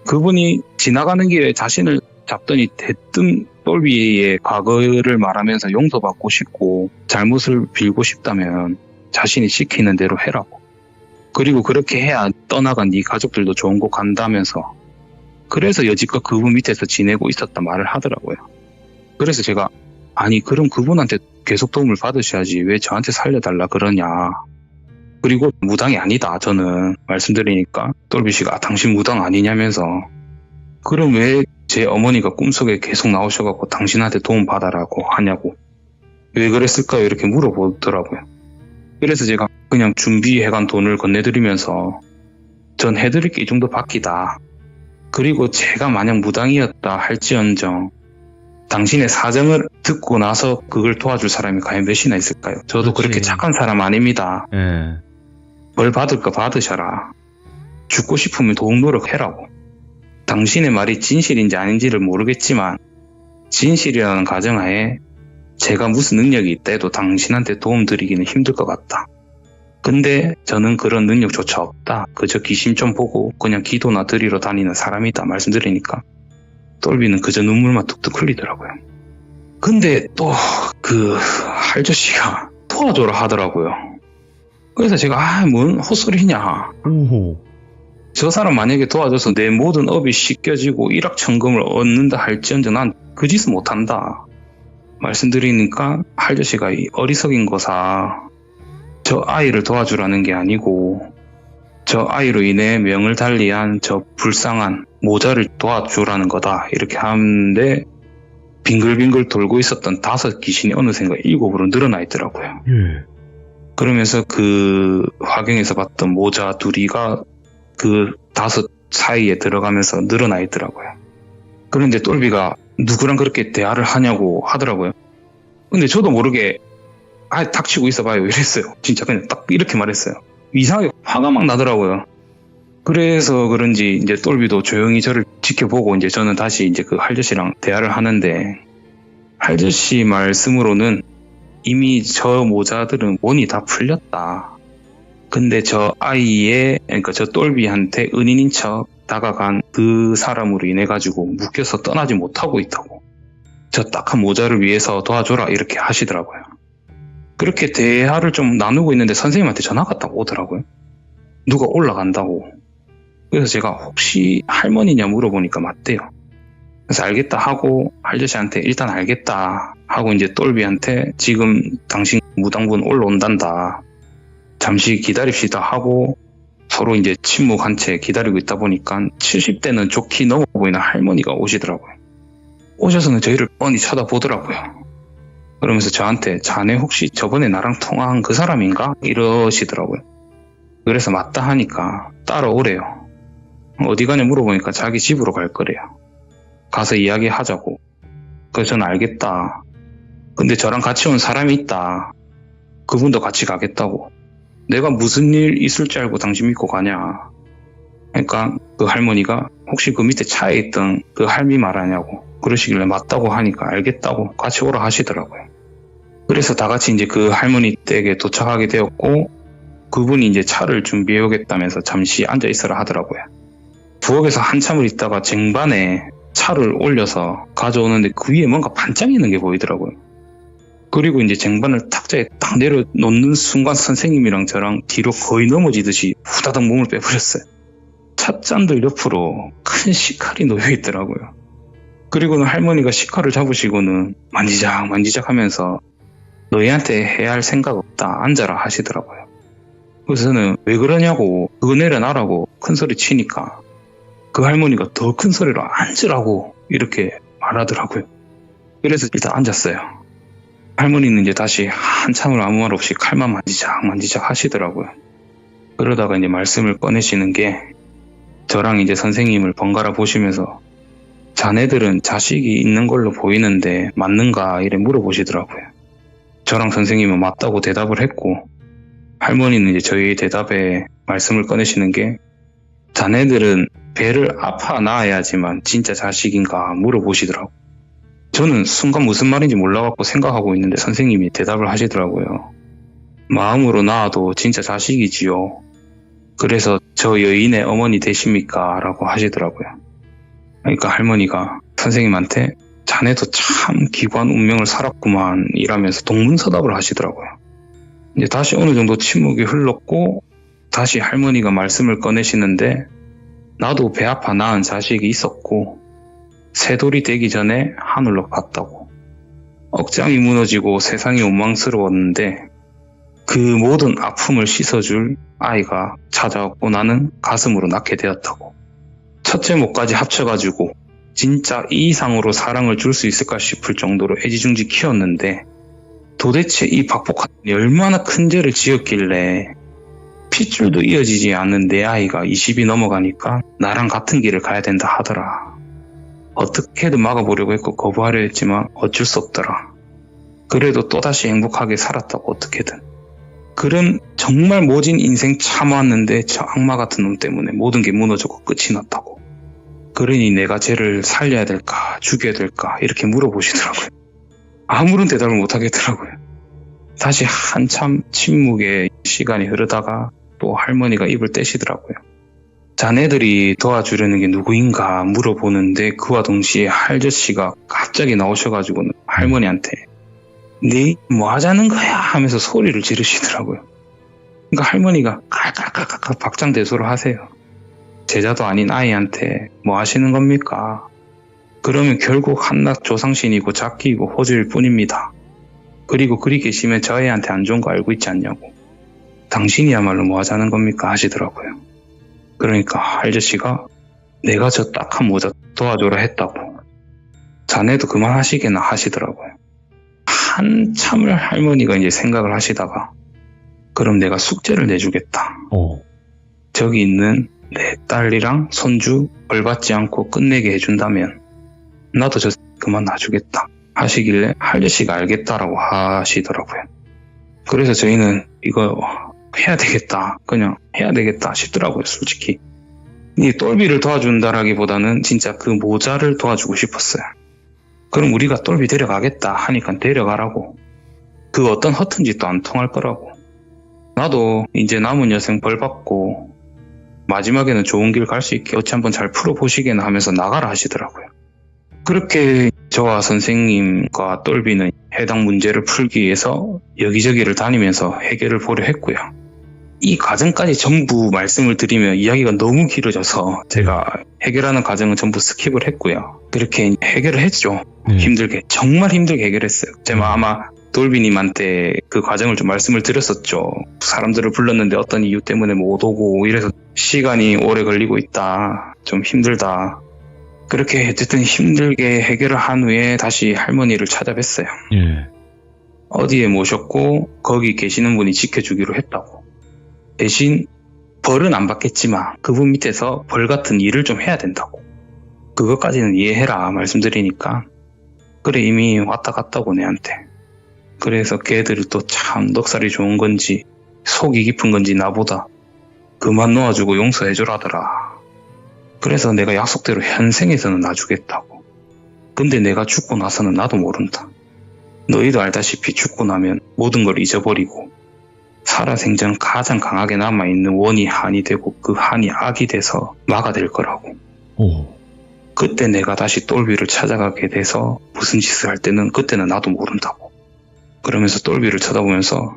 그분이 지나가는 길에 자신을 잡더니 대뜸 똘비의 과거를 말하면서 용서받고 싶고 잘못을 빌고 싶다면 자신이 시키는 대로 해라고. 그리고 그렇게 해야 떠나간 네 가족들도 좋은 곳 간다면서, 그래서 여지껏 그분 밑에서 지내고 있었다 말을 하더라고요. 그래서 제가 아니 그럼 그분한테 계속 도움을 받으셔야지 왜 저한테 살려달라 그러냐. 그리고 무당이 아니다 저는 말씀드리니까 똘비 씨가 당신 무당 아니냐면서, 그럼 왜 제 어머니가 꿈속에 계속 나오셔갖고 당신한테 도움 받아라고 하냐고, 왜 그랬을까요 이렇게 물어보더라고요. 그래서 제가 그냥 준비해간 돈을 건네드리면서 전 해드릴 게 이 정도 밖이다. 그리고 제가 만약 무당이었다 할지언정 당신의 사정을 듣고 나서 그걸 도와줄 사람이 과연 몇이나 있을까요? 저도 그렇지. 그렇게 착한 사람 아닙니다. 예. 뭘 받을 거 받으셔라. 죽고 싶으면 도움 노력해라고. 당신의 말이 진실인지 아닌지를 모르겠지만 진실이라는 가정하에 제가 무슨 능력이 있다 해도 당신한테 도움 드리기는 힘들 것 같다. 근데 저는 그런 능력조차 없다. 그저 귀신 좀 보고 그냥 기도나 드리러 다니는 사람이다 말씀드리니까 똘비는 그저 눈물만 뚝뚝 흘리더라고요. 근데 또 그 할저씨가 도와줘라 하더라고요. 그래서 제가 뭔 헛소리냐. 오호. 저 사람 만약에 도와줘서 내 모든 업이 씻겨지고 일확천금을 얻는다 할지언정 난 그 짓은 못한다. 말씀드리니까 할저씨가 이 어리석인 거사 저 아이를 도와주라는 게 아니고 저 아이로 인해 명을 달리한 저 불쌍한 모자를 도와주라는 거다. 이렇게 하는데 빙글빙글 돌고 있었던 5 귀신이 어느샌가 7으로 늘어나 있더라고요. 그러면서 그 화경에서 봤던 모자 2이가 그 5 사이에 들어가면서 늘어나 있더라고요. 그런데 똘비가 누구랑 그렇게 대화를 하냐고 하더라고요. 근데 저도 모르게 닥치고 있어봐요 이랬어요. 진짜 그냥 딱 이렇게 말했어요. 이상하게 화가 막 나더라고요. 그래서 그런지 이제 똘비도 조용히 저를 지켜보고 이제 저는 다시 이제 그 할저씨랑 대화를 하는데 할저씨 말씀으로는 이미 저 모자들은 원이 다 풀렸다. 근데 저 아이의 그러니까 저 똘비한테 은인인 척 다가간 그 사람으로 인해 가지고 묶여서 떠나지 못하고 있다고. 저 딱한 모자를 위해서 도와줘라 이렇게 하시더라고요. 그렇게 대화를 좀 나누고 있는데 선생님한테 전화가 딱 오더라고요. 누가 올라간다고. 그래서 제가 혹시 할머니냐 물어보니까 맞대요. 그래서 알겠다 하고 할저씨한테 일단 알겠다 하고 이제 똘비한테 지금 당신 무당분 올라온단다. 잠시 기다립시다 하고 서로 이제 침묵한 채 기다리고 있다 보니까 70대는 좋게 넘어 보이는 할머니가 오시더라고요. 오셔서는 저희를 뻔히 쳐다보더라고요. 그러면서 저한테 자네 혹시 저번에 나랑 통화한 그 사람인가? 이러시더라고요. 그래서 맞다 하니까 따라오래요. 어디 가냐 물어보니까 자기 집으로 갈 거래요. 가서 이야기하자고. 그래서 저는 알겠다. 근데 저랑 같이 온 사람이 있다. 그분도 같이 가겠다고. 내가 무슨 일 있을 줄 알고 당신 믿고 가냐. 그러니까 그 할머니가 혹시 그 밑에 차에 있던 그 할미 말하냐고. 그러시길래 맞다고 하니까 알겠다고 같이 오라 하시더라고요. 그래서 다 같이 이제 그 할머니 댁에 도착하게 되었고 그분이 이제 차를 준비해 오겠다면서 잠시 앉아 있으라 하더라고요. 부엌에서 한참을 있다가 쟁반에 차를 올려서 가져오는데 그 위에 뭔가 반짝이는 게 보이더라고요. 그리고 이제 쟁반을 탁자에 딱 내려놓는 순간 선생님이랑 저랑 뒤로 거의 넘어지듯이 후다닥 몸을 빼버렸어요. 찻잔들 옆으로 큰 식칼이 놓여 있더라고요. 그리고는 할머니가 식칼을 잡으시고는 만지작 하면서 너희한테 해야 할 생각 없다 앉아라 하시더라고요. 그래서 저는 왜 그러냐고 그거 내려놔라고 큰 소리 치니까 그 할머니가 더 큰 소리로 앉으라고 이렇게 말하더라고요. 그래서 일단 앉았어요. 할머니는 이제 다시 한참을 아무 말 없이 칼만 만지작 하시더라고요. 그러다가 이제 말씀을 꺼내시는 게 저랑 이제 선생님을 번갈아 보시면서 자네들은 자식이 있는 걸로 보이는데 맞는가 이래 물어보시더라고요. 저랑 선생님은 맞다고 대답을 했고 할머니는 이제 저희 대답에 말씀을 꺼내시는 게 자네들은 배를 아파 낳아야지만 진짜 자식인가 물어보시더라고요. 저는 순간 무슨 말인지 몰라갖고 생각하고 있는데 선생님이 대답을 하시더라고요. 마음으로 낳아도 진짜 자식이지요. 그래서 저 여인의 어머니 되십니까? 라고 하시더라고요. 그러니까 할머니가 선생님한테 자네도 참 기구한 운명을 살았구만 이라면서 동문서답을 하시더라고요. 이제 다시 어느 정도 침묵이 흘렀고 다시 할머니가 말씀을 꺼내시는데 나도 배 아파 낳은 자식이 있었고 새돌이 되기 전에 하늘로 갔다고. 억장이 무너지고 세상이 원망스러웠는데 그 모든 아픔을 씻어줄 아이가 찾아왔고 나는 가슴으로 낳게 되었다고. 첫째 목까지 합쳐가지고 진짜 이 이상으로 사랑을 줄 수 있을까 싶을 정도로 애지중지 키웠는데 도대체 이 박복한이 얼마나 큰 죄를 지었길래 핏줄도 이어지지 않는 내 아이가 20이 넘어가니까 나랑 같은 길을 가야 된다 하더라. 어떻게든 막아보려고 했고 거부하려 했지만 어쩔 수 없더라. 그래도 또다시 행복하게 살았다고 어떻게든. 그런 정말 모진 인생 참았는데 저 악마 같은 놈 때문에 모든 게 무너졌고 끝이 났다고. 그러니 내가 쟤를 살려야 될까 죽여야 될까 이렇게 물어보시더라고요. 아무런 대답을 못하겠더라고요. 다시 한참 침묵의 시간이 흐르다가 또 할머니가 입을 떼시더라고요. 자네들이 도와주려는 게 누구인가 물어보는데 그와 동시에 할저씨가 갑자기 나오셔가지고는 할머니한테 네 뭐 하자는 거야 하면서 소리를 지르시더라고요. 그러니까 할머니가 깔깔깔깔 박장대소를 하세요. 제자도 아닌 아이한테 뭐 하시는 겁니까? 그러면 결국 한낱 조상신이고 잡기이고 호주일 뿐입니다. 그리고 그리 계시면 저 애한테 안 좋은 거 알고 있지 않냐고. 당신이야말로 뭐 하자는 겁니까? 하시더라고요. 그러니까 할저씨가 내가 저 딱한 모자 도와줘라 했다고. 자네도 그만하시게나 하시더라고요. 한참을 할머니가 이제 생각을 하시다가 그럼 내가 숙제를 내주겠다. 저기 있는 내 딸이랑 손주 벌 받지 않고 끝내게 해준다면 나도 저 그만 놔주겠다 하시길래 할저씨가 알겠다라고 하시더라고요. 그래서 저희는 이거 해야 되겠다, 그냥 해야 되겠다 싶더라고요. 솔직히 이 똘비를 도와준다라기보다는 진짜 그 모자를 도와주고 싶었어요. 그럼 우리가 똘비 데려가겠다 하니까 데려가라고. 그 어떤 허튼 짓도 안 통할 거라고. 나도 이제 남은 여생 벌 받고 마지막에는 좋은 길 갈 수 있게 어찌 한번 잘 풀어보시게나 하면서 나가라 하시더라고요. 그렇게 저와 선생님과 똘비는 해당 문제를 풀기 위해서 여기저기를 다니면서 해결을 보려 했고요. 이 과정까지 전부 말씀을 드리면 이야기가 너무 길어져서 제가 해결하는 과정은 전부 스킵을 했고요. 그렇게 해결을 했죠. 힘들게, 정말 힘들게 해결했어요. 제가 아마 돌비님한테 그 과정을 좀 말씀을 드렸었죠. 사람들을 불렀는데 어떤 이유 때문에 못 오고 이래서 시간이 오래 걸리고 있다, 좀 힘들다. 그렇게 어쨌든 힘들게 해결을 한 후에 다시 할머니를 찾아뵀어요. 어디에 모셨고 거기 계시는 분이 지켜주기로 했다고. 대신 벌은 안 받겠지만 그분 밑에서 벌 같은 일을 좀 해야 된다고. 그것까지는 이해해라 말씀드리니까 그래 이미 왔다 갔다고 내한테. 그래서 걔들이 또 참 넉살이 좋은 건지 속이 깊은 건지 나보다 그만 놓아주고 용서해주라더라. 그래서 내가 약속대로 현생에서는 놔주겠다고. 근데 내가 죽고 나서는 나도 모른다. 너희도 알다시피 죽고 나면 모든 걸 잊어버리고 살아생전 가장 강하게 남아있는 원이 한이 되고 그 한이 악이 돼서 마가 될 거라고. 그때 내가 다시 똘비를 찾아가게 돼서 무슨 짓을 할 때는 그때는 나도 모른다고. 그러면서 똘비를 쳐다보면서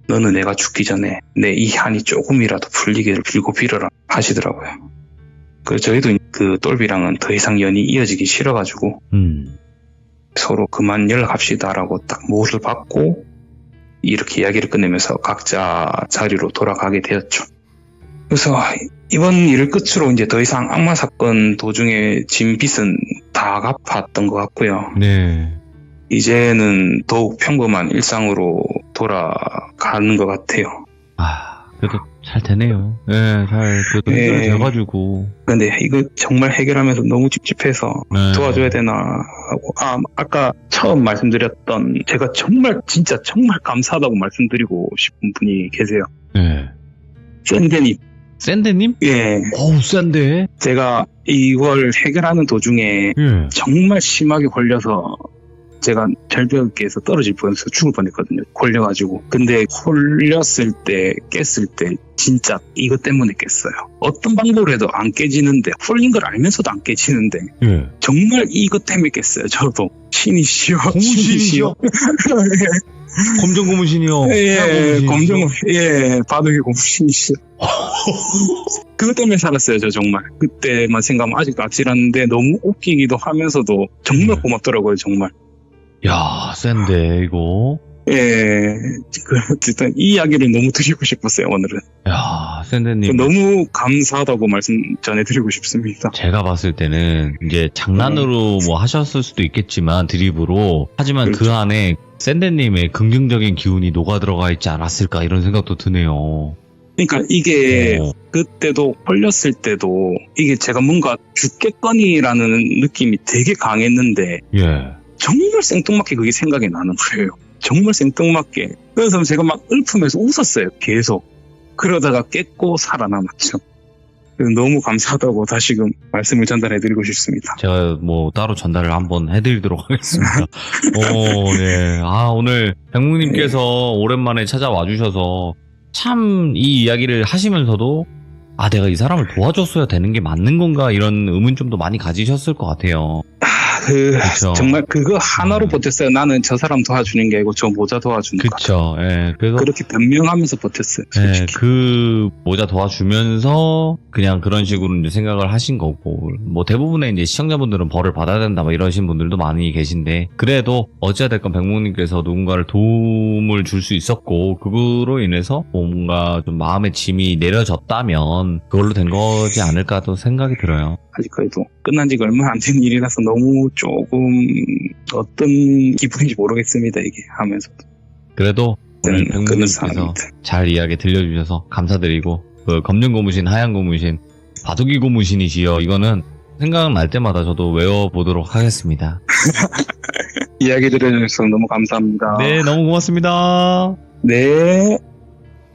너는 내가 죽기 전에 내 이 한이 조금이라도 풀리기를 빌고 빌어라 하시더라고요. 저희도 그 똘비랑은 더 이상 연이 이어지기 싫어가지고 서로 그만 연락합시다라고 딱 못을 받고 이렇게 이야기를 끝내면서 각자 자리로 돌아가게 되었죠. 그래서 이번 일을 끝으로 이제 더 이상 악마 사건 도중에 진 빚은 다 갚았던 것 같고요. 이제는 더욱 평범한 일상으로 돌아가는 것 같아요. 그래도 잘 되네요. 그래도 해결돼가지고. 근데 이거 정말 해결하면서 너무 찝찝해서 도와줘야 되나 하고. 아까 처음 말씀드렸던 제가 정말 진짜 정말 감사하다고 말씀드리고 싶은 분이 계세요. 샌데님. 샌데님? 어우, 샌데. 제가 이걸 해결하는 도중에 정말 심하게 걸려서 제가 절벽에서 떨어질 뻔해서 죽을 뻔했거든요. 걸려가지고. 근데 홀렸을 때, 깼을 때 진짜 이것 때문에 깼어요. 어떤 방법으로 해도 안 깨지는데, 홀린 걸 알면서도 안 깨지는데 정말 이것 때문에 깼어요. 저도. 신이시여. 고무신이시여? 검정 고무신이요. 바둑의 고무신이시여. 그것 때문에 살았어요. 저 정말. 그때만 생각하면 아직도 아찔한데 너무 웃기기도 하면서도 정말 고맙더라고요. 정말. 야, 센데 이거. 어쨌든 이 이야기를 너무 드리고 싶었어요. 오늘은. 야, 샌데님 너무 감사하다고 말씀 전해드리고 싶습니다. 제가 봤을 때는 이제 장난으로 뭐 하셨을 수도 있겠지만 드립으로, 하지만 그렇죠. 그 안에 샌데님의 긍정적인 기운이 녹아 들어가 있지 않았을까 이런 생각도 드네요. 그러니까 이게 그때도 홀렸을 때도 이게 제가 뭔가 죽겠거니라는 느낌이 되게 강했는데 정말 생뚱맞게 그게 생각이 나는 거예요. 정말 생뚱맞게. 그래서 제가 막 읊으면서 웃었어요. 계속. 그러다가 깼고 살아남았죠. 너무 감사하다고 다시금 말씀을 전달해드리고 싶습니다. 제가 뭐 따로 전달을 한번 해드리도록 하겠습니다. 오늘 백묵님께서 오랜만에 찾아와 주셔서 참 이 이야기를 하시면서도 내가 이 사람을 도와줬어야 되는 게 맞는 건가 이런 의문점도 많이 가지셨을 것 같아요. 그쵸. 정말 그거 하나로 음. 버텼어요. 나는 저 사람 도와주는 게 아니고 저 모자 도와주는 거. 그쵸. 예. 그래서 그렇게 변명하면서 버텼어요. 예, 솔직히. 그 모자 도와주면서 그냥 그런 식으로 이제 생각을 하신 거고, 뭐 대부분의 이제 시청자분들은 벌을 받아야 된다 막 이러신 분들도 많이 계신데, 그래도 어찌됐건 백목님께서 누군가를 도움을 줄 수 있었고, 그거로 인해서 뭔가 좀 마음의 짐이 내려졌다면 그걸로 된 거지 않을까도 생각이 들어요. 아직 그래도 끝난 지가 얼마 안 된 일이라서 너무 조금 어떤 기분인지 모르겠습니다. 이게 하면서도. 그래도 오늘 그런 백목님께서 사람인데. 잘 이야기 들려주셔서 감사드리고, 그 검정 고무신, 하얀 고무신, 바둑이 고무신이시여, 이거는 생각날 때마다 저도 외워보도록 하겠습니다. 이야기 들어주셔서 너무 감사합니다. 네, 너무 고맙습니다. 네.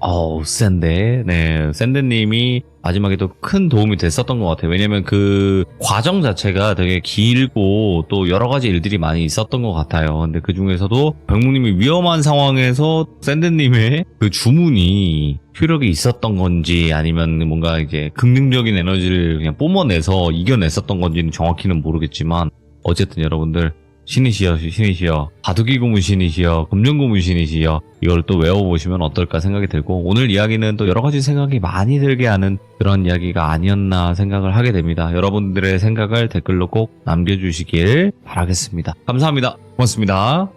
어우, 샌데. 네, 샌데님이 마지막에도 큰 도움이 됐었던 것 같아요. 왜냐면 그 과정 자체가 되게 길고 또 여러 가지 일들이 많이 있었던 것 같아요. 근데 그 중에서도 백목님이 위험한 상황에서 샌데님의 그 주문이 효력이 있었던 건지 아니면 뭔가 이제 긍정적인 에너지를 그냥 뿜어내서 이겨냈었던 건지는 정확히는 모르겠지만, 어쨌든 여러분들 신이시여, 신이시여, 바둑이 고무신이시여, 검정 고무신이시여, 이걸 또 외워보시면 어떨까 생각이 들고, 오늘 이야기는 또 여러 가지 생각이 많이 들게 하는 그런 이야기가 아니었나 생각을 하게 됩니다. 여러분들의 생각을 댓글로 꼭 남겨주시길 바라겠습니다. 감사합니다. 고맙습니다.